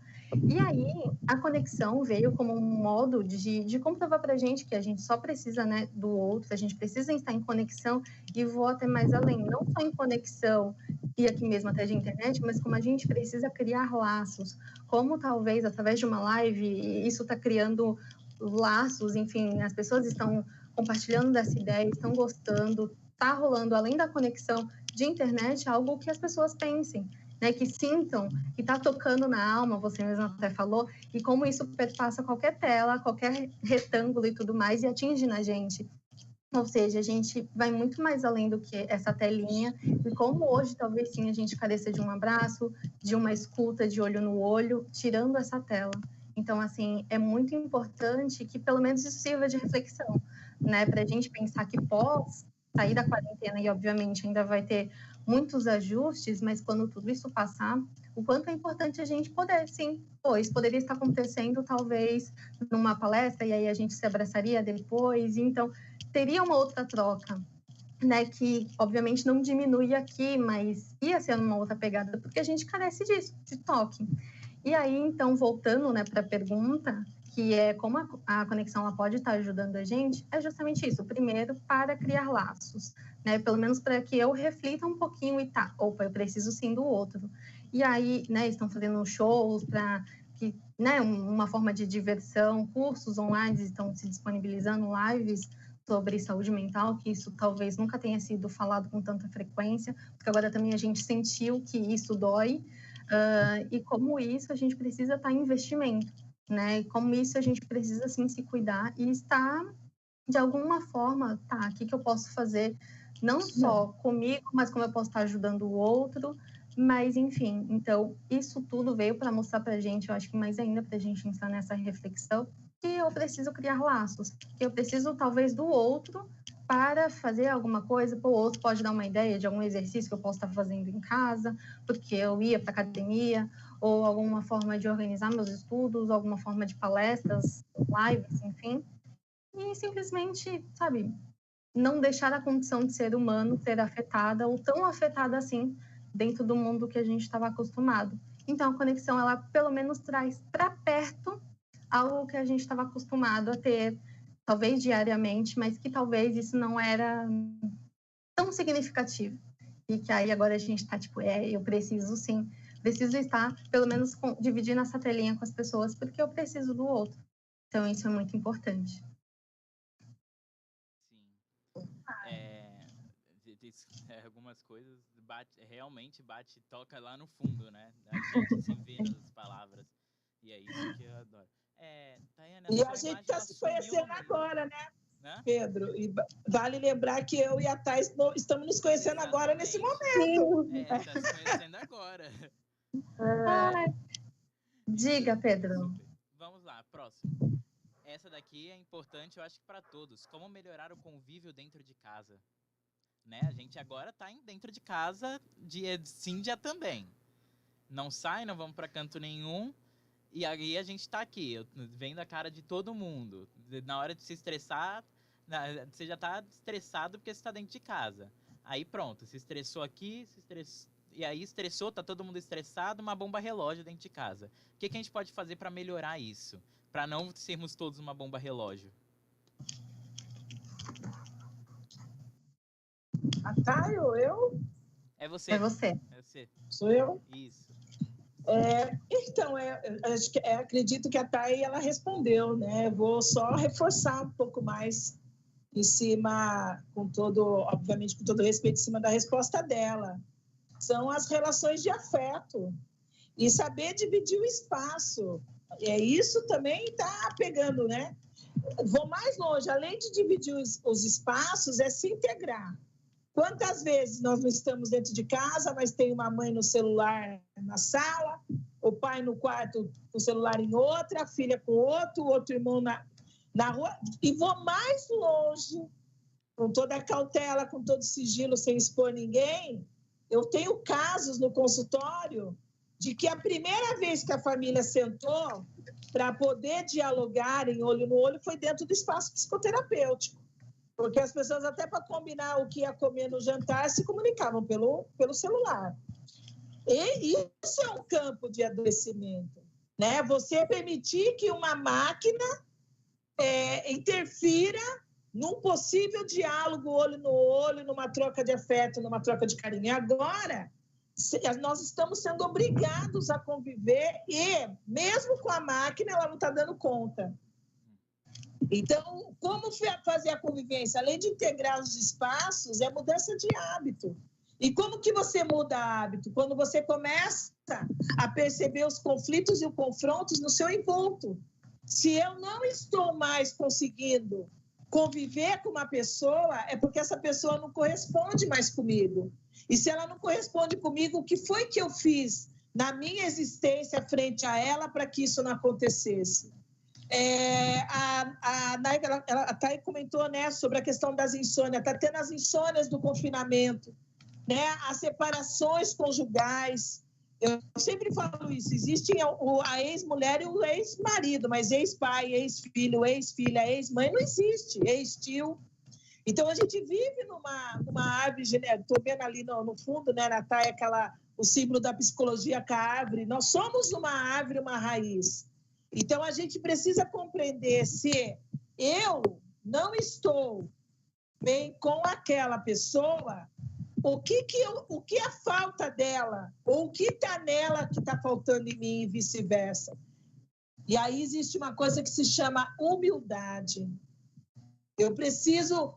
E aí a conexão veio como um modo de comprovar para a gente que a gente só precisa, né, do outro, a gente precisa estar em conexão, e vou até mais além, não só em conexão e aqui mesmo até de internet, mas como a gente precisa criar laços, como talvez através de uma live isso está criando laços, enfim, as pessoas estão compartilhando dessa ideia, estão gostando, está rolando além da conexão de internet algo que as pessoas pensem, né, que sintam, que está tocando na alma, você mesmo até falou, e como isso perpassa qualquer tela, qualquer retângulo e tudo mais, e atinge na gente. Ou seja, a gente vai muito mais além do que essa telinha, e como hoje talvez sim a gente careça de um abraço, de uma escuta, de olho no olho, tirando essa tela. Então, assim, é muito importante que pelo menos isso sirva de reflexão, né, para a gente pensar que pós sair da quarentena, e obviamente ainda vai ter muitos ajustes, mas quando tudo isso passar, o quanto é importante a gente poder, sim, pois poderia estar acontecendo talvez numa palestra, e aí a gente se abraçaria depois, então teria uma outra troca, né, que obviamente não diminui aqui, mas ia ser uma outra pegada, porque a gente carece disso, de toque. E aí, então, voltando, né, para a pergunta, que é como a conexão ela pode estar ajudando a gente, é justamente isso. Primeiro, para criar laços, né, pelo menos para que eu reflita um pouquinho e tá, opa, eu preciso sim do outro. E aí, né, estão fazendo shows para que, né, uma forma de diversão, cursos online estão se disponibilizando, lives sobre saúde mental, que isso talvez nunca tenha sido falado com tanta frequência, porque agora também a gente sentiu que isso dói, e como isso a gente precisa estar em investimento, né? E como isso a gente precisa, sim, se cuidar e estar, de alguma forma, tá, o que eu posso fazer, não só comigo, mas como eu posso estar ajudando o outro, mas, enfim, então, isso tudo veio para mostrar para a gente, eu acho que mais ainda para a gente entrar nessa reflexão, que eu preciso criar laços, que eu preciso, talvez, do outro para fazer alguma coisa, o outro pode dar uma ideia de algum exercício que eu posso estar fazendo em casa, porque eu ia para academia, ou alguma forma de organizar meus estudos, alguma forma de palestras, lives, enfim, e simplesmente, sabe, não deixar a condição de ser humano ser afetada, ou tão afetada assim, dentro do mundo que a gente estava acostumado. Então, a conexão, ela pelo menos traz para perto algo que a gente estava acostumado a ter, talvez diariamente, mas que talvez isso não era tão significativo. E que aí agora a gente está tipo, eu preciso sim, preciso estar, pelo menos, dividindo essa telinha com as pessoas, porque eu preciso do outro. Então, isso é muito importante. Sim. Algumas coisas realmente bate e toca lá no fundo, né? A gente se vê nas palavras. E é isso que eu adoro. Tayane, e a gente está se conhecendo agora, né, Pedro? E vale lembrar que eu e a Thais estamos nos conhecendo agora, nesse momento. Está se conhecendo agora. Diga, Pedro. Super. Vamos lá, próximo. Essa daqui é importante, eu acho que para todos. Como melhorar o convívio dentro de casa? Né? A gente agora está dentro de casa, dia sim, dia também. Não sai, não vamos para canto nenhum. E aí a gente está aqui, vendo a cara de todo mundo. Na hora de se estressar, você já está estressado porque você está dentro de casa. Aí pronto, se estressou aqui, e aí estressou, tá todo mundo estressado, uma bomba relógio dentro de casa. O que a gente pode fazer para melhorar isso? Para não sermos todos uma bomba relógio? A Thay ou eu? É você. É você. É você. Sou eu? Isso. Então, acredito que a Thay, ela respondeu, né? Vou só reforçar um pouco mais em cima, obviamente, com todo respeito, em cima da resposta dela. São as relações de afeto e saber dividir o espaço. Isso também está pegando, né? Vou mais longe, além de dividir os espaços, é se integrar. Quantas vezes nós não estamos dentro de casa, mas tem uma mãe no celular na sala, o pai no quarto com o celular em outra, a filha com outro irmão na rua. E vou mais longe, com toda a cautela, com todo sigilo, sem expor ninguém. Eu tenho casos no consultório de que a primeira vez que a família sentou para poder dialogar em olho no olho foi dentro do espaço psicoterapêutico. Porque as pessoas, até para combinar o que ia comer no jantar, se comunicavam pelo celular. E isso é um campo de adoecimento, né? Você permitir que uma máquina interfira num possível diálogo olho no olho, numa troca de afeto, numa troca de carinho. E agora, nós estamos sendo obrigados a conviver e, mesmo com a máquina, ela não está dando conta. Então, como fazer a convivência? Além de integrar os espaços, é mudança de hábito. E como que você muda hábito? Quando você começa a perceber os conflitos e os confrontos no seu envolto. Se eu não estou mais conseguindo conviver com uma pessoa, é porque essa pessoa não corresponde mais comigo. E se ela não corresponde comigo, o que foi que eu fiz na minha existência frente a ela para que isso não acontecesse? A Thay comentou, né, sobre a questão das insônias. Está tendo as insônias do confinamento, né, as separações conjugais. Eu sempre falo isso, existe a ex-mulher e o ex-marido, mas ex-pai, ex-filho, ex-filha, ex-mãe não existe, ex-tio. Então, a gente vive numa árvore genealógica. Estou vendo ali no fundo, né, na Thay, o símbolo da psicologia com a árvore. Nós somos uma árvore, uma raiz. Então, a gente precisa compreender se eu não estou bem com aquela pessoa, o que é falta dela, ou o que está nela que está faltando em mim e vice-versa. E aí existe uma coisa que se chama humildade. Eu preciso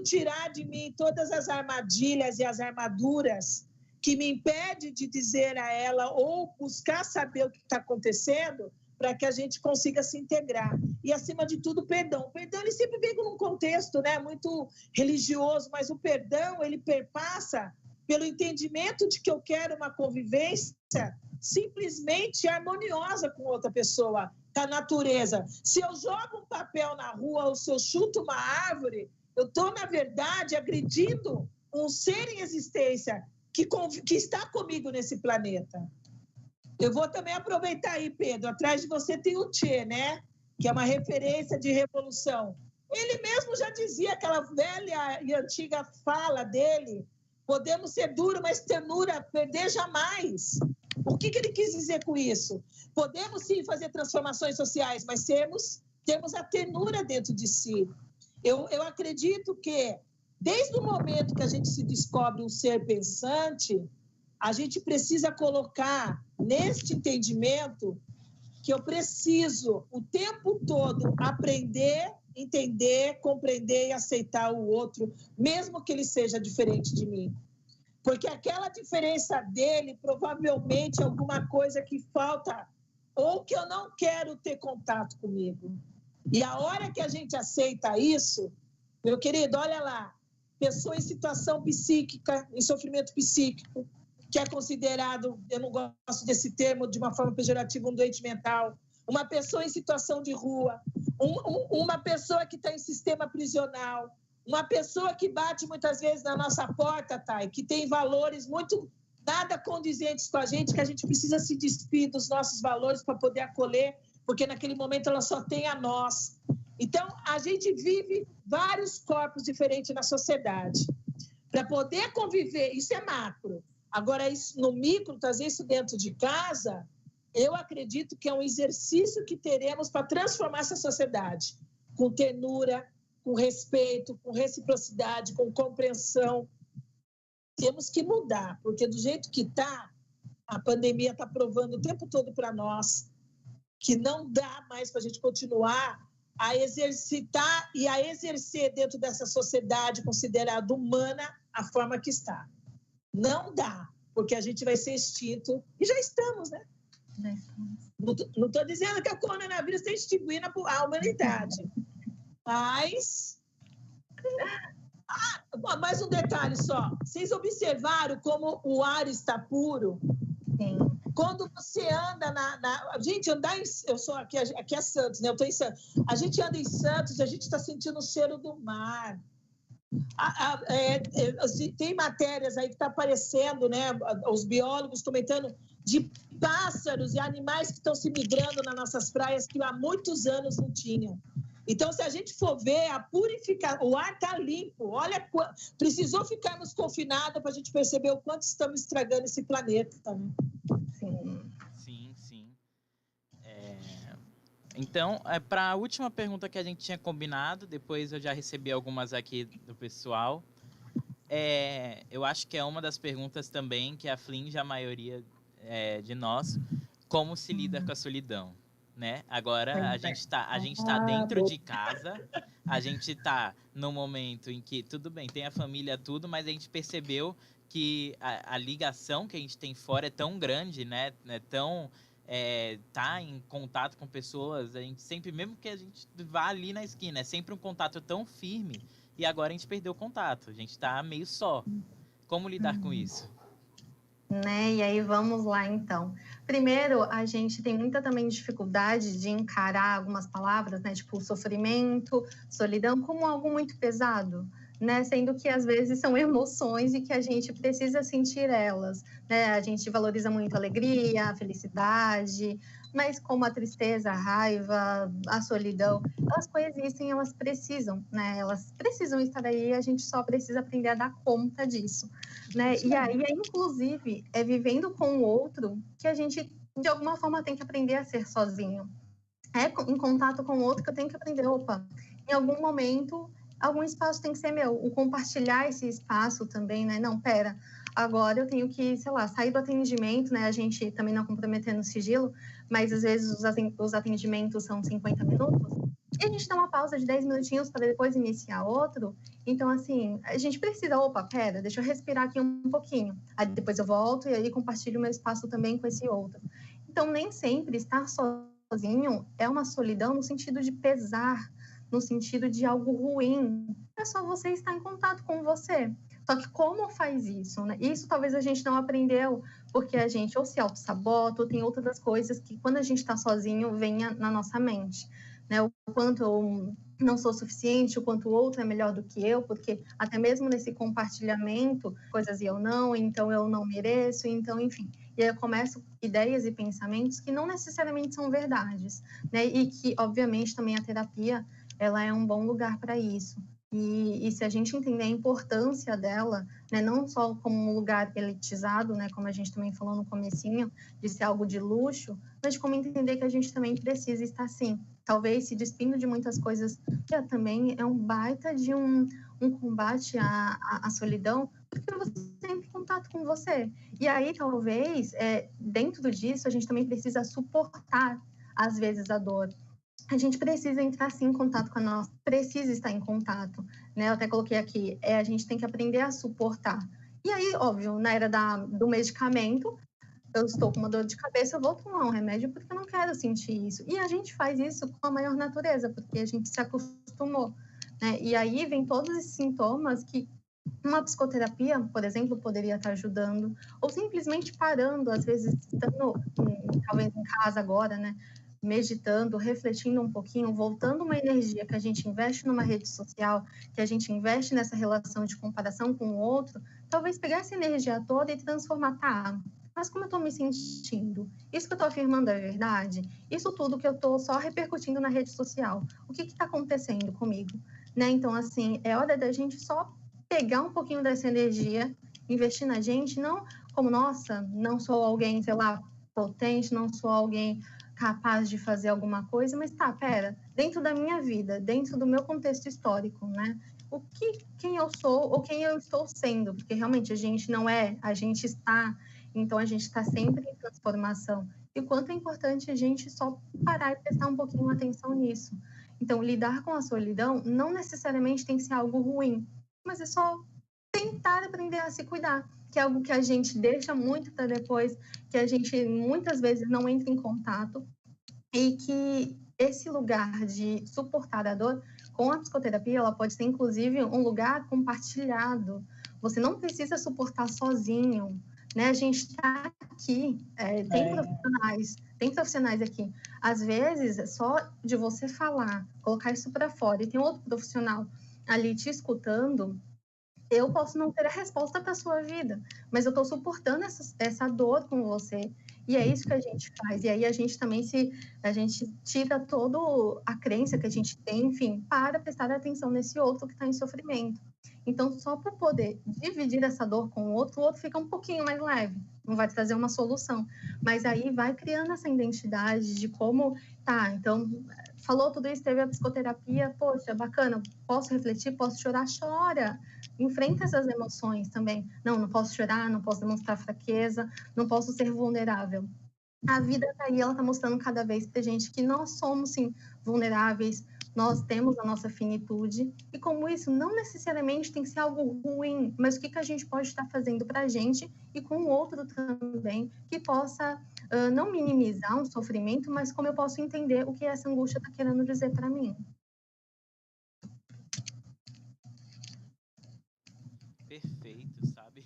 tirar de mim todas as armadilhas e as armaduras que me impedem de dizer a ela ou buscar saber o que está acontecendo, para que a gente consiga se integrar. E, acima de tudo, o perdão. O perdão, ele sempre vem num contexto, né, muito religioso, mas o perdão, ele perpassa pelo entendimento de que eu quero uma convivência simplesmente harmoniosa com outra pessoa, com a natureza. Se eu jogo um papel na rua ou se eu chuto uma árvore, eu estou, na verdade, agredindo um ser em existência que está comigo nesse planeta. Eu vou também aproveitar aí, Pedro, atrás de você tem o Che, né? Que é uma referência de revolução. Ele mesmo já dizia, aquela velha e antiga fala dele, podemos ser duros, mas ternura perder jamais. O que ele quis dizer com isso? Podemos sim fazer transformações sociais, mas temos a ternura dentro de si. Eu acredito que, desde o momento que a gente se descobre um ser pensante, a gente precisa colocar neste entendimento que eu preciso, o tempo todo, aprender, entender, compreender e aceitar o outro, mesmo que ele seja diferente de mim. Porque aquela diferença dele provavelmente é alguma coisa que falta ou que eu não quero ter contato comigo. E a hora que a gente aceita isso, meu querido, olha lá, pessoa em situação psíquica, em sofrimento psíquico, que é considerado, eu não gosto desse termo, de uma forma pejorativa, um doente mental, uma pessoa em situação de rua, uma pessoa que está em sistema prisional, uma pessoa que bate muitas vezes na nossa porta, Thay, que tem valores muito nada condizentes com a gente, que a gente precisa se despir dos nossos valores para poder acolher, porque naquele momento ela só tem a nós. Então, a gente vive vários corpos diferentes na sociedade. Para poder conviver, isso é macro. Agora, isso, no micro, trazer isso dentro de casa, eu acredito que é um exercício que teremos para transformar essa sociedade, com ternura, com respeito, com reciprocidade, com compreensão. Temos que mudar, porque do jeito que está, a pandemia está provando o tempo todo para nós que não dá mais para a gente continuar a exercitar e a exercer dentro dessa sociedade considerada humana a forma que está. Não dá, porque a gente vai ser extinto, e já estamos, né? Não estou dizendo que o coronavírus está extinguindo a humanidade, mas... mais um detalhe só. Vocês observaram como o ar está puro? Sim. Quando você anda gente, andar em... Eu sou aqui é Santos, né? Eu estou em Santos. A gente anda em Santos e a gente está sentindo o cheiro do mar. Tem matérias aí que está aparecendo, né? Os biólogos comentando de pássaros e animais que estão se migrando nas nossas praias que há muitos anos não tinham. Então, se a gente for ver, o ar está limpo. Olha, precisou ficarmos confinados para a gente perceber o quanto estamos estragando esse planeta. Né? Sim. Então, para a última pergunta que a gente tinha combinado, depois eu já recebi algumas aqui do pessoal. Eu acho que é uma das perguntas também que aflige a maioria de nós, como se lida com a solidão, né? Agora a gente tá dentro de casa, a gente tá no momento em que, tudo bem, tem a família, tudo, mas a gente percebeu que a ligação que a gente tem fora é tão grande, né? Tá em contato com pessoas, a gente sempre, mesmo que a gente vá ali na esquina, é sempre um contato tão firme, e agora a gente perdeu o contato, a gente tá meio só. Como lidar com isso? Né? E aí vamos lá então. Primeiro, a gente tem muita também dificuldade de encarar algumas palavras, né, tipo sofrimento, solidão, como algo muito pesado, né, sendo que às vezes são emoções e que a gente precisa sentir elas, né? A gente valoriza muito a alegria, a felicidade, mas como a tristeza, a raiva, a solidão, elas coexistem, elas precisam, né? Elas precisam estar aí, a gente só precisa aprender a dar conta disso, né? E aí, inclusive, é vivendo com o outro que a gente, de alguma forma, tem que aprender a ser sozinho. É em contato com o outro que eu tenho que aprender, opa, em algum momento, algum espaço tem que ser meu. O compartilhar esse espaço também, né? Não, pera, agora eu tenho que, sei lá, sair do atendimento, né? A gente também não comprometendo o sigilo, mas às vezes os atendimentos são 50 minutos, e a gente dá uma pausa de 10 minutinhos para depois iniciar outro. Então, assim, a gente precisa, opa, pera, deixa eu respirar aqui um pouquinho. Aí depois eu volto e aí compartilho o meu espaço também com esse outro. Então, nem sempre estar sozinho é uma solidão no sentido de pesar, no sentido de algo ruim. É só você estar em contato com você. Só que como faz isso, né? Isso talvez a gente não aprendeu, porque a gente ou se auto-sabota, ou tem outras coisas que quando a gente está sozinho, venha na nossa mente. Né? O quanto eu não sou suficiente, o quanto o outro é melhor do que eu, porque até mesmo nesse compartilhamento, coisas e eu não, então eu não mereço, então, enfim. E aí eu começo ideias e pensamentos que não necessariamente são verdades, né? E que, obviamente, também a terapia, ela é um bom lugar para isso. E se a gente entender a importância dela, né, não só como um lugar elitizado, né, como a gente também falou no comecinho, de ser algo de luxo, mas como entender que a gente também precisa estar assim, talvez se despindo de muitas coisas, que também é um baita de um combate à solidão, porque você tem contato com você. E aí, talvez, dentro disso, a gente também precisa suportar, às vezes, a dor. A gente precisa entrar, sim, em contato com a nossa... Precisa estar em contato, né? Eu até coloquei aqui, a gente tem que aprender a suportar. E aí, óbvio, na era do medicamento, eu estou com uma dor de cabeça, eu vou tomar um remédio porque eu não quero sentir isso. E a gente faz isso com a maior natureza, porque a gente se acostumou, né? E aí vem todos esses sintomas que uma psicoterapia, por exemplo, poderia estar ajudando, ou simplesmente parando, às vezes, estando, talvez em casa agora, né? Meditando, refletindo um pouquinho, voltando uma energia que a gente investe numa rede social, que a gente investe nessa relação de comparação com o outro, talvez pegar essa energia toda e transformar, tá? Mas como eu estou me sentindo? Isso que eu estou afirmando é verdade? Isso tudo que eu estou só repercutindo na rede social, o que está acontecendo comigo? Né? Então, assim, é hora da gente só pegar um pouquinho dessa energia, investir na gente, não como, nossa, não sou alguém, sei lá, potente, não sou alguém capaz de fazer alguma coisa, mas tá, pera, dentro da minha vida, dentro do meu contexto histórico, né? Quem eu sou ou quem eu estou sendo, porque realmente a gente não é, a gente está, então a gente está sempre em transformação. E o quanto é importante a gente só parar e prestar um pouquinho atenção nisso. Então, lidar com a solidão não necessariamente tem que ser algo ruim, mas é só tentar aprender a se cuidar, que é algo que a gente deixa muito para depois, que a gente muitas vezes não entra em contato, e que esse lugar de suportar a dor com a psicoterapia, ela pode ser inclusive um lugar compartilhado. Você não precisa suportar sozinho, né? A gente está aqui, tem profissionais aqui. Às vezes, só de você falar, colocar isso para fora e tem outro profissional ali te escutando, eu posso não ter a resposta para a sua vida, mas eu estou suportando essa dor com você. E é isso que a gente faz. E aí a gente também a gente tira toda a crença que a gente tem, enfim, para prestar atenção nesse outro que está em sofrimento. Então, só por poder dividir essa dor com o outro fica um pouquinho mais leve. Não vai trazer uma solução. Mas aí vai criando essa identidade de como, tá, então, falou tudo isso, teve a psicoterapia, poxa, bacana, posso refletir, posso chorar, chora. Enfrenta essas emoções também. Não posso chorar, não posso demonstrar fraqueza, não posso ser vulnerável. A vida tá aí, ela tá mostrando cada vez pra gente que nós somos, sim, vulneráveis, nós temos a nossa finitude, e como isso não necessariamente tem que ser algo ruim, mas o que a gente pode estar fazendo pra gente e com o outro também, que possa não minimizar um sofrimento, mas como eu posso entender o que essa angústia tá querendo dizer para mim. Perfeito, sabe?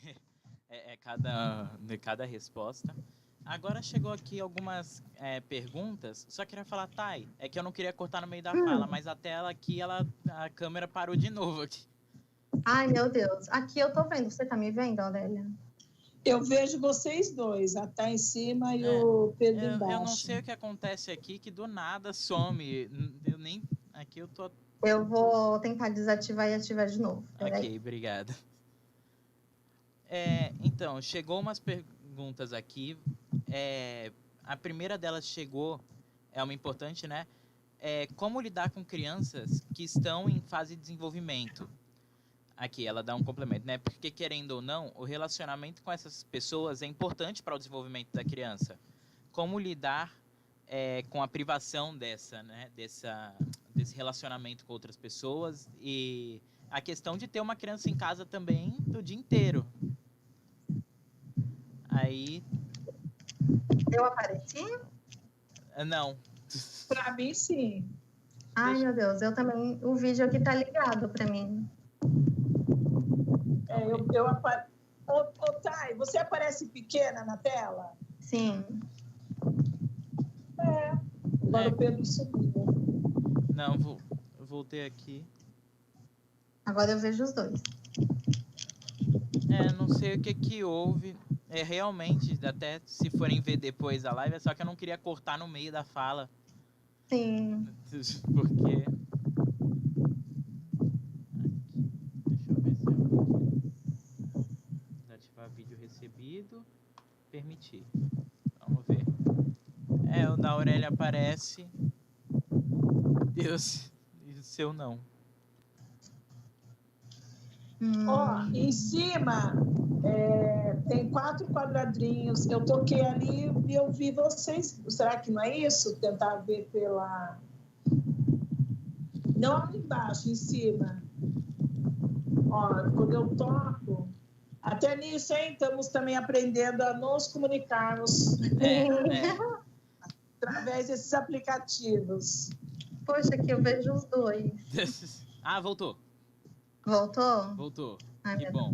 Cada resposta. Agora chegou aqui algumas perguntas. Só queria falar, Thay, é que eu não queria cortar no meio da fala, mas a tela aqui, a câmera parou de novo aqui. Ai, meu Deus. Aqui eu tô vendo. Você tá me vendo, Aurélia? Eu vejo vocês dois, a Thay em cima e o Pedro embaixo. Eu não sei o que acontece aqui, que do nada some. Aqui eu tô... Eu vou tentar desativar e ativar de novo. Ok, obrigado. Então, chegou umas perguntas aqui. A primeira delas chegou, é uma importante, né? Como lidar com crianças que estão em fase de desenvolvimento? Aqui, ela dá um complemento, né? Porque, querendo ou não, o relacionamento com essas pessoas é importante para o desenvolvimento da criança. Como lidar com a privação desse relacionamento com outras pessoas e a questão de ter uma criança em casa também do dia inteiro. Aí... Eu apareci? Não. Para mim, sim. Ai, meu Deus, eu também... O vídeo aqui tá ligado para mim. Thay, você aparece pequena na tela? Sim. Agora o Pedro subiu. Não, eu voltei aqui. Agora eu vejo os dois. Não sei o que houve. Realmente, até se forem ver depois a live, só que eu não queria cortar no meio da fala. Sim. Porque... Ativar vídeo recebido. Permitir. Vamos ver. O da Aurélia aparece. Deus. E o seu não. Em cima tem 4 quadradinhos. Eu toquei ali e eu vi vocês. Será que não é isso? Tentar ver pela... Não ali embaixo, em cima. Quando eu toco... Até nisso, hein? Estamos também aprendendo a nos comunicarmos através desses aplicativos. Poxa, aqui eu vejo os dois. Voltou. Voltou? Voltou. Ai, que bom.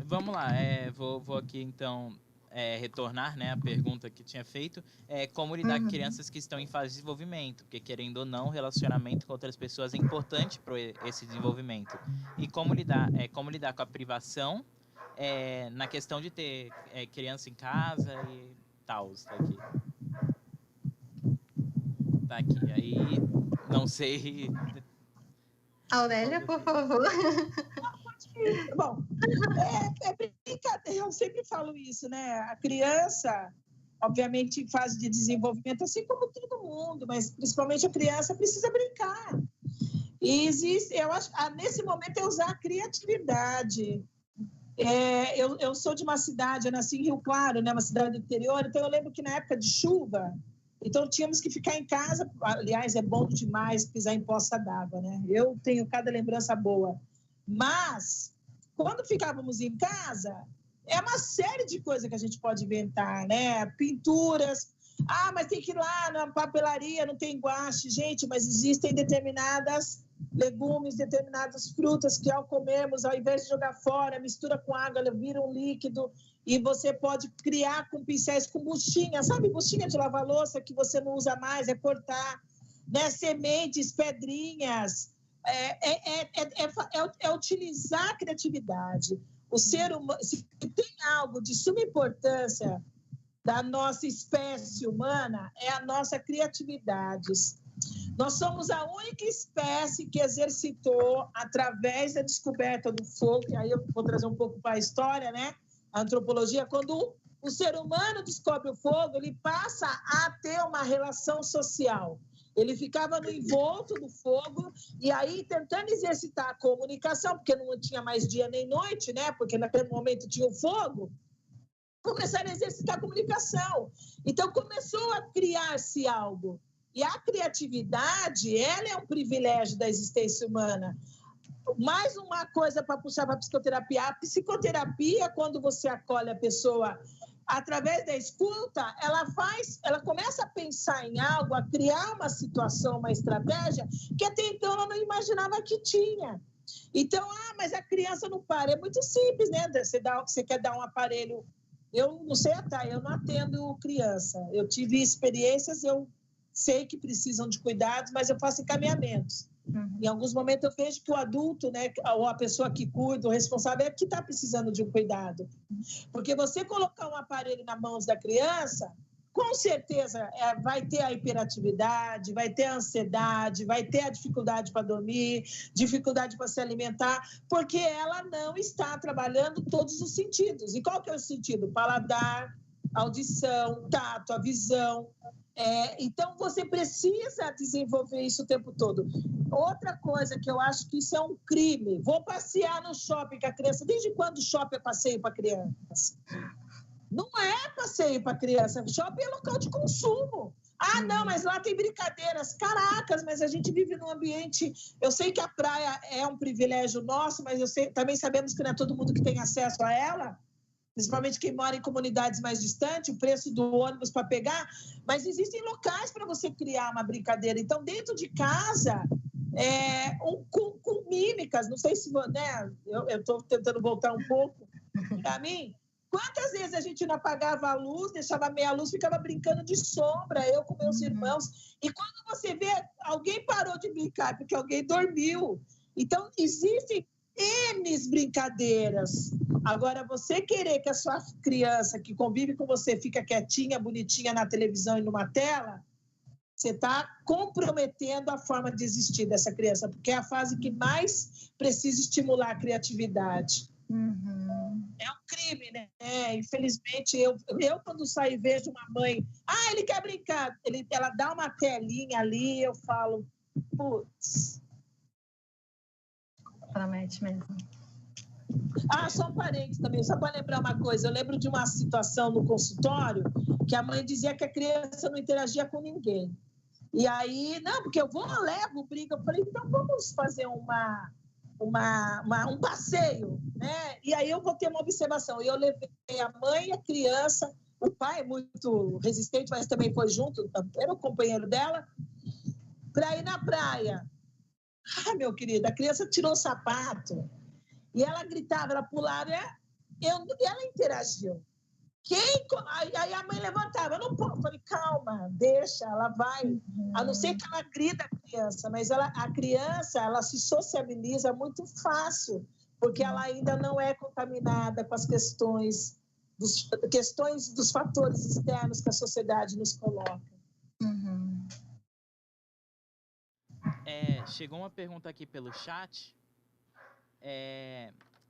Vamos lá. Vou aqui, então, retornar, né, a pergunta que tinha feito. Como lidar com crianças que estão em fase de desenvolvimento? Porque, querendo ou não, o relacionamento com outras pessoas é importante para esse desenvolvimento. E como lidar com a privação na questão de ter criança em casa e tal. Tá aqui. Aí, não sei... Aurélia, por favor. Bom, brincadeira, eu sempre falo isso, né? A criança, obviamente, em fase de desenvolvimento, assim como todo mundo, mas principalmente a criança precisa brincar. E existe, eu acho, nesse momento é usar a criatividade. Eu sou de uma cidade, eu nasci em Rio Claro, né? Uma cidade do interior, então eu lembro que na época de chuva, Então, tínhamos que ficar em casa. Aliás, é bom demais pisar em poça d'água, né? Eu tenho cada lembrança boa. Mas, quando ficávamos em casa, é uma série de coisas que a gente pode inventar, né? Pinturas. Ah, mas tem que ir lá na papelaria, não tem guache. Gente, mas existem determinadas legumes, determinadas frutas que, ao comermos, ao invés de jogar fora, mistura com água, ela vira um líquido. E você pode criar com pincéis, com buchinha, sabe? Buchinha de lavar louça que você não usa mais, é cortar, né? Sementes, pedrinhas. É utilizar a criatividade. O ser humano, se tem algo de suma importância da nossa espécie humana, é a nossa criatividade. Nós somos a única espécie que exercitou, através da descoberta do fogo, e aí eu vou trazer um pouco para a história, né? A antropologia, quando o ser humano descobre o fogo, ele passa a ter uma relação social. Ele ficava no envolto do fogo e aí tentando exercitar a comunicação, porque não tinha mais dia nem noite, né? Porque naquele momento tinha o fogo. Começaram a exercitar a comunicação. Então, começou a criar-se algo. E a criatividade, ela é um privilégio da existência humana. Mais uma coisa para puxar para a psicoterapia. A psicoterapia, quando você acolhe a pessoa através da escuta, ela começa a pensar em algo, a criar uma situação, uma estratégia, que até então ela não imaginava que tinha. Então, mas a criança não para. É muito simples, né? Você quer dar um aparelho. Eu não sei até, eu não atendo criança. Eu tive experiências, eu sei que precisam de cuidados, mas eu faço encaminhamentos. Em alguns momentos eu vejo que o adulto, né, ou a pessoa que cuida, o responsável, é que está precisando de um cuidado. Porque você colocar um aparelho nas mãos da criança, com certeza vai ter a hiperatividade, vai ter a ansiedade, vai ter a dificuldade para dormir, dificuldade para se alimentar, porque ela não está trabalhando todos os sentidos. E qual que é o sentido? Paladar, audição, tato, a visão. Então, você precisa desenvolver isso o tempo todo. Outra coisa que eu acho que isso é um crime. Vou passear no shopping com a criança. Desde quando o shopping é passeio para criança? Não é passeio para criança. Shopping é local de consumo. Não, mas lá tem brincadeiras. Caracas, mas a gente vive num ambiente... Eu sei que a praia é um privilégio nosso, mas também sabemos que não é todo mundo que tem acesso a ela. Principalmente quem mora em comunidades mais distantes, o preço do ônibus para pegar, mas existem locais para você criar uma brincadeira. Então, dentro de casa, com mímicas, não sei se... Né, eu estou tentando voltar um pouco para mim. Quantas vezes a gente não apagava a luz, deixava meia luz, ficava brincando de sombra, eu com meus irmãos. E quando você vê, alguém parou de brincar, porque alguém dormiu. Então, existem N brincadeiras. Agora, você querer que a sua criança que convive com você fica quietinha, bonitinha na televisão e numa tela, você está comprometendo a forma de existir dessa criança, porque é a fase que mais precisa estimular a criatividade. É um crime, né? Infelizmente, eu quando saio e vejo uma mãe, ele quer brincar, ela dá uma telinha ali, eu falo, putz. Promete mesmo. Só um parênteses também, só para lembrar uma coisa. Eu lembro de uma situação no consultório que a mãe dizia que a criança não interagia com ninguém. E aí, não, porque eu levo, briga. Eu falei, então vamos fazer um passeio, né? E aí eu vou ter uma observação. Eu levei a mãe e a criança, o pai é muito resistente, mas também foi junto, era o companheiro dela, para ir na praia. Meu querido, a criança tirou o sapato e ela gritava, ela pulava, e ela interagiu. Aí a mãe levantava, eu não posso. Eu falei, calma, deixa, ela vai. A não ser que ela grita a criança, mas a criança, ela se sociabiliza muito fácil, porque ela ainda não é contaminada com as questões dos fatores externos que a sociedade nos coloca. Chegou uma pergunta aqui pelo chat.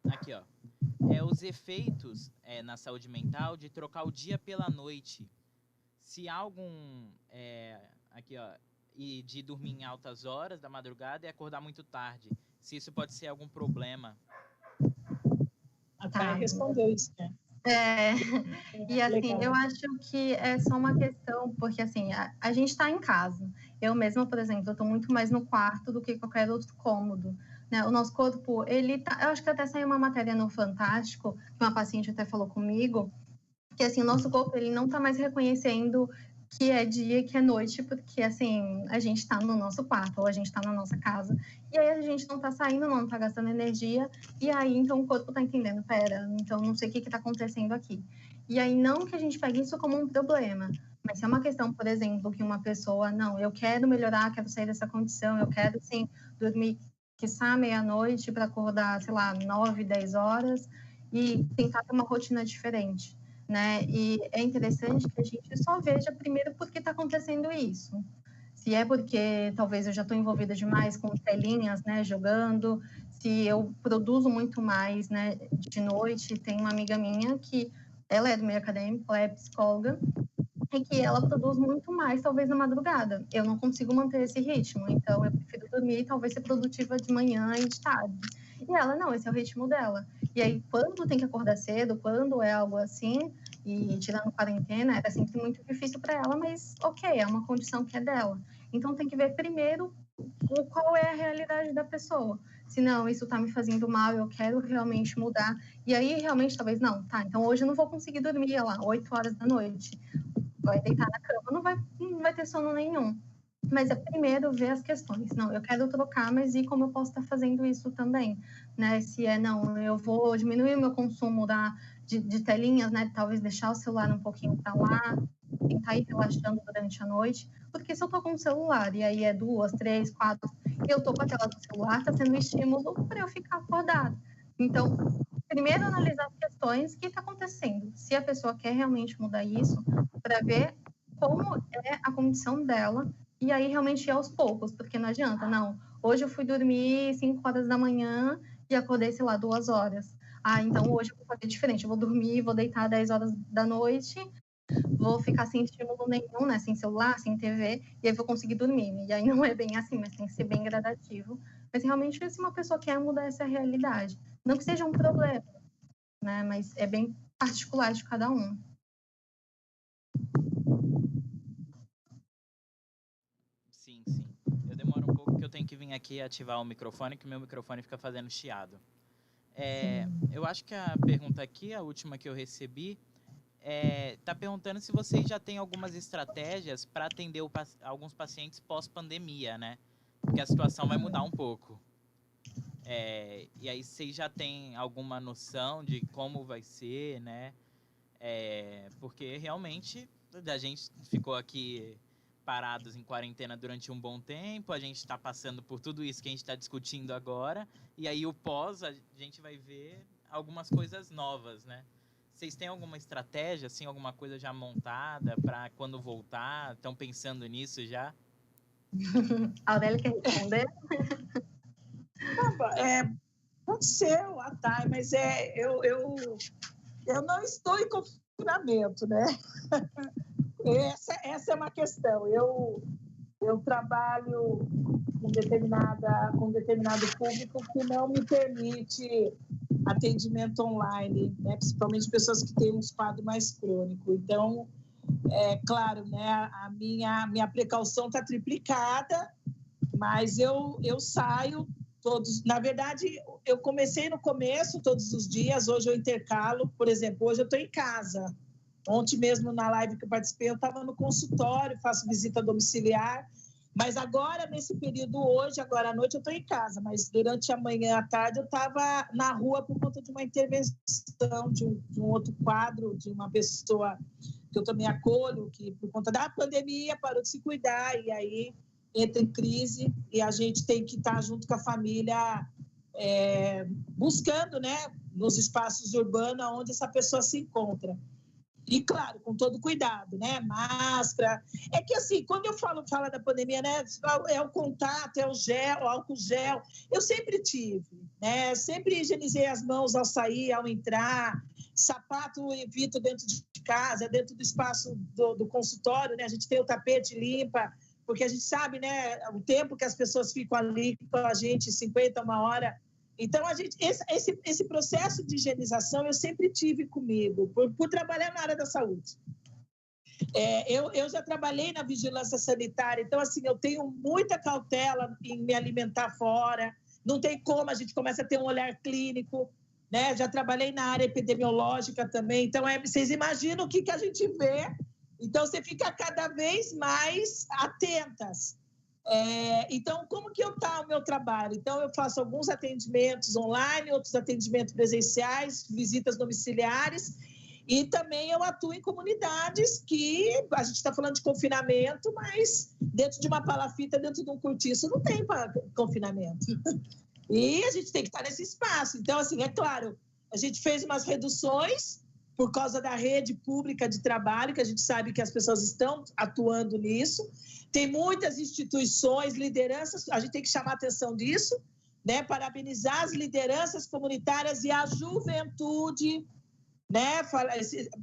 Aqui, ó. Os efeitos na saúde mental de trocar o dia pela noite. Se há algum... aqui, ó. E de dormir em altas horas da madrugada e acordar muito tarde. Se isso pode ser algum problema. A Thay respondeu isso, né? E assim, eu acho que é só uma questão, porque assim, a gente está em casa. Eu mesma, por exemplo, eu estou muito mais no quarto do que qualquer outro cômodo, né? O nosso corpo, ele tá, eu acho que até saiu uma matéria no Fantástico, que uma paciente até falou comigo, que assim, o nosso corpo, ele não está mais reconhecendo que é dia e que é noite, porque assim, a gente está no nosso quarto, ou a gente está na nossa casa, e aí a gente não está saindo, não está gastando energia, e aí então o corpo está entendendo, pera, então não sei o que está acontecendo aqui. E aí não que a gente pegue isso como um problema, mas se é uma questão, por exemplo, que uma pessoa, não, eu quero melhorar, quero sair dessa condição, eu quero, sim, dormir, quiçá meia-noite para acordar, sei lá, 9, 10 horas, e tentar ter uma rotina diferente, né? E é interessante que a gente só veja primeiro por que está acontecendo isso. Se é porque talvez eu já estou envolvida demais com telinhas, né, jogando, se eu produzo muito mais, né, de noite. Tem uma amiga minha que ela é do meio acadêmico, ela é psicóloga, e que ela produz muito mais, talvez na madrugada. Eu não consigo manter esse ritmo, então eu prefiro dormir e talvez ser produtiva de manhã e de tarde. E ela, não, esse é o ritmo dela. E aí, quando tem que acordar cedo, quando é algo assim, e tirando quarentena, era sempre muito difícil para ela, mas ok, é uma condição que é dela. Então tem que ver primeiro qual é a realidade da pessoa. Se não, isso está me fazendo mal, eu quero realmente mudar. E aí, realmente, talvez, não, tá, então hoje eu não vou conseguir dormir, lá, 8 horas da noite. Vai deitar na cama, não vai ter sono nenhum. Mas é primeiro ver as questões. Não, eu quero trocar, mas e como eu posso estar fazendo isso também? Né? Se é, não, eu vou diminuir o meu consumo de telinhas, né? Talvez deixar o celular um pouquinho para lá, tentar ir relaxando durante a noite. Porque se eu tô com o celular e aí é 2, 3, 4, e eu tô com a tela do celular, tá sendo um estímulo para eu ficar acordada. Então, primeiro analisar as questões, o que está acontecendo. Se a pessoa quer realmente mudar isso, para ver como é a condição dela, e aí realmente ir aos poucos, porque não adianta, não. Hoje eu fui dormir 5 horas da manhã e acordei, sei lá, 2 horas. Ah, então hoje eu vou fazer diferente, eu vou dormir, vou deitar 10 horas da noite, vou ficar sem estímulo nenhum, né, sem celular, sem TV, e aí vou conseguir dormir. E aí não é bem assim, mas tem que ser bem gradativo. Mas realmente, se uma pessoa quer mudar essa realidade, não que seja um problema, né, mas é bem particular de cada um. Sim, sim. Eu demoro um pouco porque eu tenho que vir aqui ativar o microfone, que o meu microfone fica fazendo chiado. Eu acho que a pergunta aqui, a última que eu recebi, tá perguntando se vocês já têm algumas estratégias para atender alguns pacientes pós-pandemia, né? Porque a situação vai mudar um pouco. E aí vocês já têm alguma noção de como vai ser, né? Porque realmente a gente ficou aqui parados em quarentena durante um bom tempo, a gente está passando por tudo isso que a gente está discutindo agora, e aí o pós a gente vai ver algumas coisas novas, né? Vocês têm alguma estratégia, assim, alguma coisa já montada para quando voltar? Estão pensando nisso já? A Aurélia quer responder? Pode ser a Thay, mas eu não estou em confinamento, né? Essa é uma questão. Eu trabalho com determinado público que não me permite atendimento online, né? Principalmente pessoas que têm um quadro mais crônico. Então, claro, né? A minha precaução está triplicada, mas eu saio todos. Na verdade, eu comecei no começo, todos os dias. Hoje eu intercalo. Por exemplo, hoje eu estou em casa. Ontem mesmo, na live que eu participei, eu estava no consultório, faço visita domiciliar. Mas agora, nesse período hoje, agora à noite, eu estou em casa. Mas durante a manhã à tarde, eu estava na rua por conta de uma intervenção de um outro quadro, de uma pessoa que eu também acolho, que por conta da pandemia parou de se cuidar, e aí entra em crise, e a gente tem que estar junto com a família, buscando, né, nos espaços urbanos onde essa pessoa se encontra. E, claro, com todo cuidado, né? Máscara. É que, assim, quando eu falo da pandemia, né? É o contato, é o gel, o álcool gel. Eu sempre tive, né? Sempre higienizei as mãos ao sair, ao entrar. Sapato eu evito dentro de casa, dentro do espaço do consultório, né? A gente tem o tapete limpa, porque a gente sabe, né? O tempo que as pessoas ficam ali com a gente, 50, uma hora, Então, esse processo de higienização eu sempre tive comigo, por trabalhar na área da saúde. Eu já trabalhei na vigilância sanitária, então, assim, eu tenho muita cautela em me alimentar fora, não tem como, a gente começa a ter um olhar clínico, né? Já trabalhei na área epidemiológica também, então, vocês imaginam o que a gente vê, então, você fica cada vez mais atentas. Então, como que está o meu trabalho? Então, eu faço alguns atendimentos online, outros atendimentos presenciais, visitas domiciliares, e também eu atuo em comunidades que a gente está falando de confinamento, mas dentro de uma palafita, dentro de um cortiço, não tem confinamento. E a gente tem que estar nesse espaço. Então, assim, é claro, a gente fez umas reduções por causa da rede pública de trabalho, que a gente sabe que as pessoas estão atuando nisso. Tem muitas instituições, lideranças, a gente tem que chamar a atenção disso, né? Parabenizar as lideranças comunitárias e a juventude, né?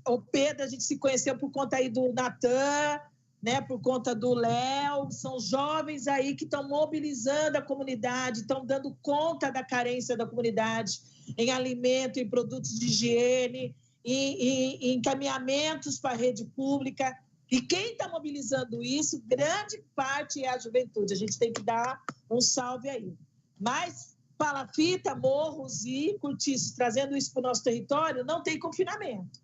O Pedro, a gente se conheceu por conta aí do Natan, né? Por conta do Léo, são jovens aí que estão mobilizando a comunidade, estão dando conta da carência da comunidade em alimento, em produtos de higiene, em encaminhamentos para a rede pública. E quem está mobilizando isso, grande parte é a juventude. A gente tem que dar um salve aí. Mas palafita, morros e cortiços, trazendo isso para o nosso território, não tem confinamento.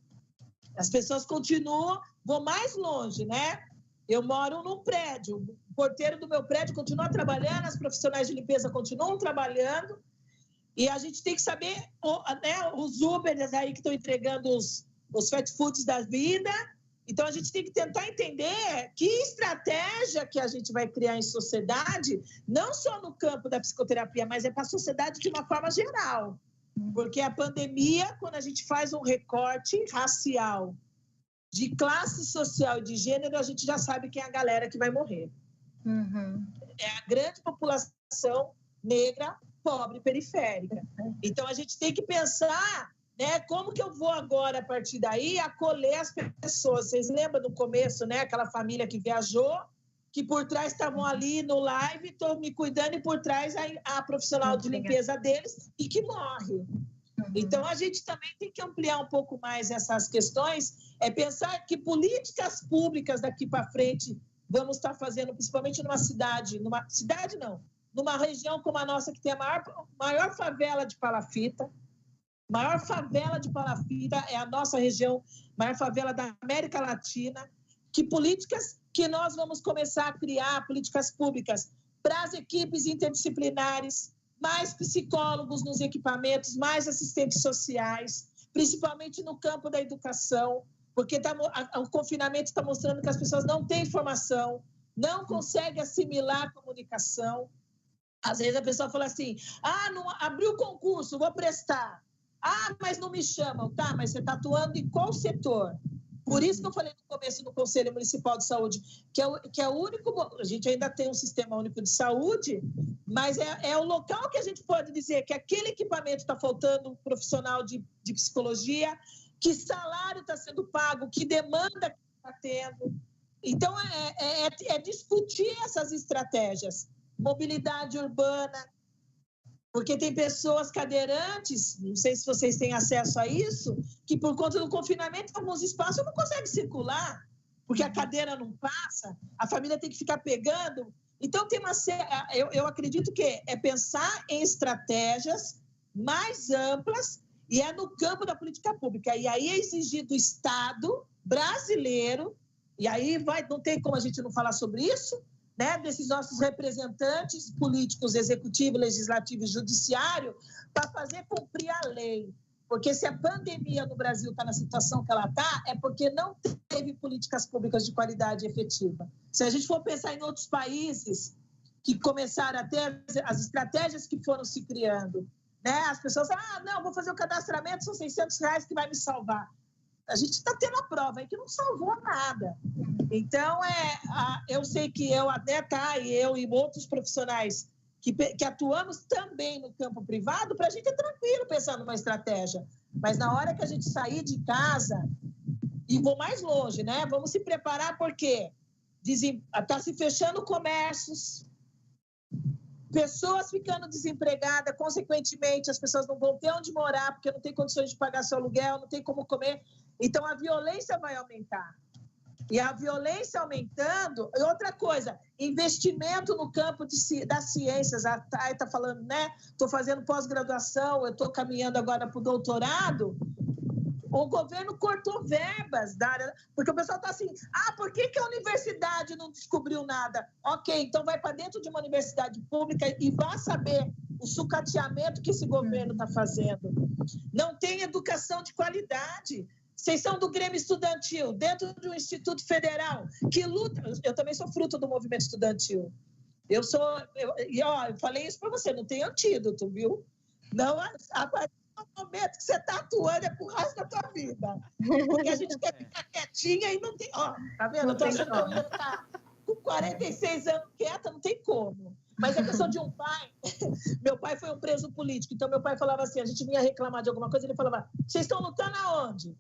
As pessoas continuam, vou mais longe, né? Eu moro num prédio, o porteiro do meu prédio continua trabalhando, as profissionais de limpeza continuam trabalhando, e a gente tem que saber, né, os Ubers aí que estão entregando os fast foods da vida. Então, a gente tem que tentar entender que estratégia que a gente vai criar em sociedade, não só no campo da psicoterapia, mas é para a sociedade de uma forma geral. Porque a pandemia, quando a gente faz um recorte racial, de classe social e de gênero, a gente já sabe quem é a galera que vai morrer. Uhum. É a grande população negra, pobre, periférica. Então, a gente tem que pensar, né, como que eu vou agora, a partir daí, acolher as pessoas. Vocês lembram no começo, né, aquela família que viajou, que por trás estavam ali no live, estão me cuidando, e por trás a profissional de limpeza deles, e que morre. Então, a gente também tem que ampliar um pouco mais essas questões, pensar que políticas públicas daqui para frente vamos estar fazendo, principalmente numa região como a nossa, que tem a maior favela de palafita. Maior favela de palafita é a nossa região, maior favela da América Latina. Que políticas que nós vamos começar a criar, políticas públicas para as equipes interdisciplinares, mais psicólogos nos equipamentos, mais assistentes sociais, principalmente no campo da educação, porque o confinamento está mostrando que as pessoas não têm informação, não conseguem assimilar a comunicação. Às vezes a pessoa fala assim, não abriu o concurso, vou prestar. Mas não me chamam. Tá, mas você está atuando em qual setor? Por isso que eu falei no começo do Conselho Municipal de Saúde, que é o único... A gente ainda tem um sistema único de saúde, mas é o local que a gente pode dizer que aquele equipamento está faltando um profissional de psicologia, que salário está sendo pago, que demanda que está tendo. Então, é discutir essas estratégias. Mobilidade urbana, porque tem pessoas cadeirantes, não sei se vocês têm acesso a isso, que por conta do confinamento, em alguns espaços não conseguem circular, porque a cadeira não passa, a família tem que ficar pegando. Então, eu acredito que é pensar em estratégias mais amplas e é no campo da política pública. E aí é exigir do Estado brasileiro, e aí não tem como a gente não falar sobre isso, né, desses nossos representantes políticos, executivo, legislativo e judiciário, para fazer cumprir a lei. Porque se a pandemia no Brasil está na situação que ela está, é porque não teve políticas públicas de qualidade efetiva. Se a gente for pensar em outros países que começaram a ter as estratégias que foram se criando, né, as pessoas falam, não, vou fazer o cadastramento, são R$600 que vai me salvar. A gente está tendo a prova aí que não salvou nada. Então, eu sei que eu e outros profissionais que atuamos também no campo privado, para a gente é tranquilo pensar numa estratégia. Mas na hora que a gente sair de casa, e vou mais longe, né? Vamos se preparar porque está se fechando comércios, pessoas ficando desempregadas, consequentemente, as pessoas não vão ter onde morar, porque não tem condições de pagar seu aluguel, não tem como comer. Então, a violência vai aumentar. E a violência aumentando... E outra coisa, investimento no campo das ciências. A Thay está falando, né? Estou fazendo pós-graduação, eu estou caminhando agora para o doutorado. O governo cortou verbas da área... Porque o pessoal está assim, por que a universidade não descobriu nada? Ok, então vai para dentro de uma universidade pública e vá saber o sucateamento que esse governo está fazendo. Não tem educação de qualidade. Vocês são do Grêmio Estudantil, dentro do Instituto Federal, que luta... Eu também sou fruto do movimento estudantil. Eu falei isso para você, não tem antídoto, viu? Não, a partir do momento que você está atuando, é pro resto da tua vida. Porque a gente quer ficar quietinha e não tem... Tá vendo? Eu tô achando que eu ia ficar com 46 anos quieta, não tem como. Mas é questão de um pai. Meu pai foi um preso político, então meu pai falava assim, a gente vinha reclamar de alguma coisa, ele falava, vocês estão lutando aonde?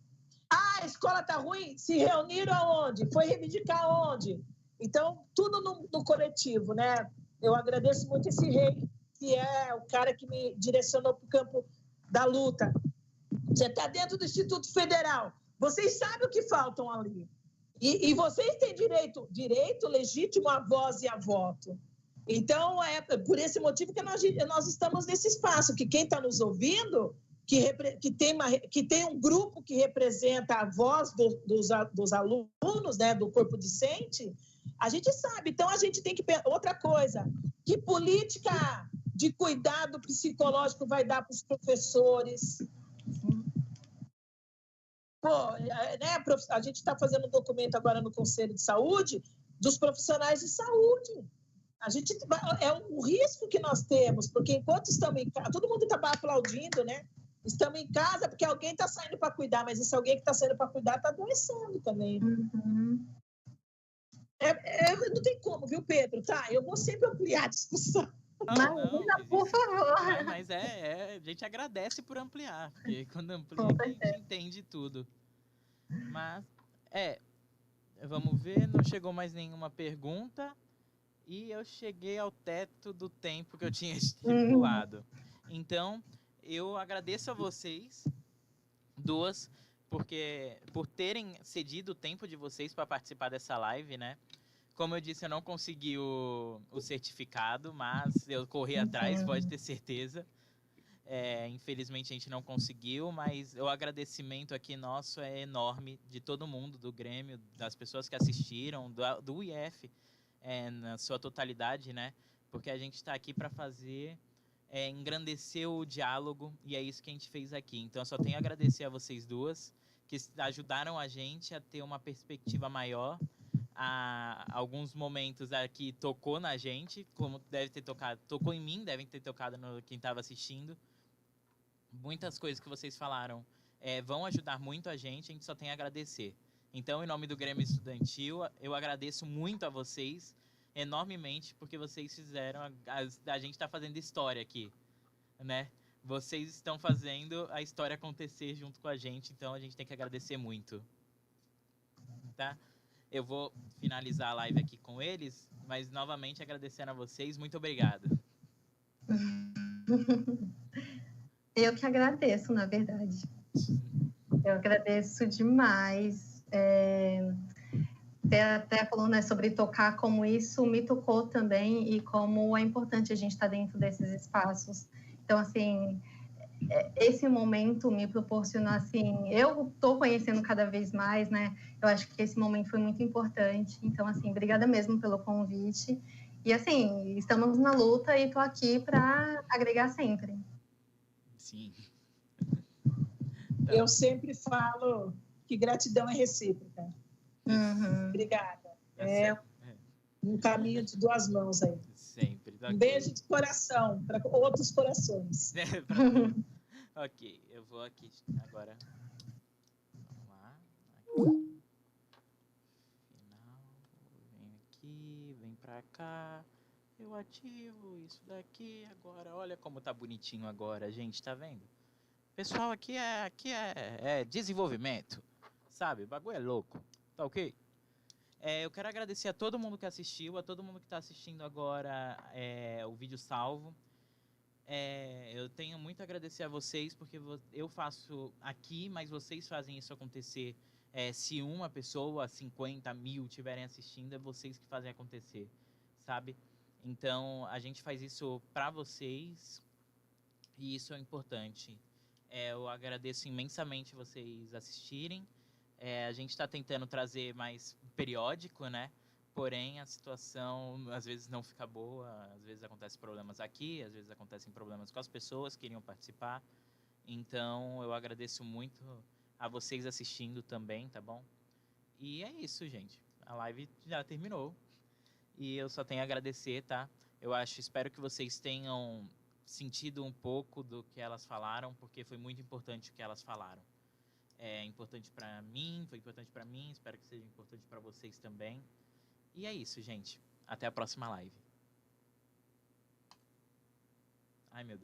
A escola está ruim? Se reuniram aonde? Foi reivindicar aonde? Então, tudo no coletivo, né? Eu agradeço muito esse rei, que é o cara que me direcionou para o campo da luta. Você está dentro do Instituto Federal. Vocês sabem o que faltam ali. E vocês têm direito legítimo à voz e a voto. Então, é por esse motivo que nós estamos nesse espaço, que quem está nos ouvindo... Que tem um grupo que representa a voz dos alunos, né, do corpo docente, a gente sabe. Então, a gente tem que... Outra coisa, que política de cuidado psicológico vai dar para os professores? Né, a gente está fazendo um documento agora no Conselho de Saúde dos profissionais de saúde. É um risco que nós temos, porque enquanto estamos em casa, todo mundo está aplaudindo, né? Estamos em casa porque alguém está saindo para cuidar, mas esse alguém que está saindo para cuidar está adoecendo também. Uhum. Não tem como, viu, Pedro? Tá, eu vou sempre ampliar a discussão. Não, por favor. Mas a gente agradece por ampliar, porque quando amplia, a gente entende tudo. Mas, vamos ver, não chegou mais nenhuma pergunta e eu cheguei ao teto do tempo que eu tinha estipulado. Então... Eu agradeço a vocês duas por terem cedido o tempo de vocês para participar dessa live, né? Como eu disse, eu não consegui o certificado, mas eu corri atrás, pode ter certeza. Infelizmente a gente não conseguiu, mas o agradecimento aqui nosso é enorme de todo mundo, do Grêmio, das pessoas que assistiram, do IF, na sua totalidade, né? Porque a gente está aqui para fazer... engrandecer o diálogo, e é isso que a gente fez aqui. Então, eu só tenho a agradecer a vocês duas, que ajudaram a gente a ter uma perspectiva maior. Alguns momentos aqui tocou na gente, como deve ter tocado, tocou em mim, devem ter tocado no quem estava assistindo. Muitas coisas que vocês falaram vão ajudar muito a gente só tem a agradecer. Então, em nome do Grêmio Estudantil, eu agradeço muito a vocês, enormemente, porque vocês fizeram a gente está fazendo história aqui, né? Vocês estão fazendo a história acontecer junto com a gente, então a gente tem que agradecer muito, tá? Eu vou finalizar a live aqui com eles, mas novamente agradecendo a vocês, muito obrigado. Eu que agradeço, na verdade. Eu agradeço demais. Até falou, né, sobre tocar, como isso me tocou também e como é importante a gente estar dentro desses espaços. Então, assim, esse momento me proporcionou, assim, eu estou conhecendo cada vez mais, né? Eu acho que esse momento foi muito importante. Então, assim, obrigada mesmo pelo convite. E, assim, estamos na luta e estou aqui para agregar sempre. Sim. Eu sempre falo que gratidão é recíproca. Uhum. Obrigada. Um caminho de duas mãos aí. Sempre. Um beijo de coração para outros corações. Ok, eu vou aqui agora. Vamos lá. Aqui. Final. Vem aqui, vem pra cá. Eu ativo isso daqui agora. Olha como tá bonitinho agora, gente, tá vendo? Pessoal, aqui é desenvolvimento, sabe? O bagulho é louco, tá ok? Eu quero agradecer a todo mundo que assistiu, a todo mundo que está assistindo agora o vídeo salvo. Eu tenho muito a agradecer a vocês, porque eu faço aqui, mas vocês fazem isso acontecer. Se uma pessoa, 50 mil estiverem assistindo, é vocês que fazem acontecer, sabe? Então, a gente faz isso para vocês e isso é importante. Eu agradeço imensamente vocês assistirem. A gente está tentando trazer mais periódico, né? Porém, a situação às vezes não fica boa, às vezes acontecem problemas aqui, às vezes acontecem problemas com as pessoas que iriam participar. Então, eu agradeço muito a vocês assistindo também, tá bom? E é isso, gente. A live já terminou. E eu só tenho a agradecer, tá? Espero que vocês tenham sentido um pouco do que elas falaram, porque foi muito importante o que elas falaram. É importante para mim, foi importante para mim, espero que seja importante para vocês também. E é isso, gente. Até a próxima live. Ai, meu Deus.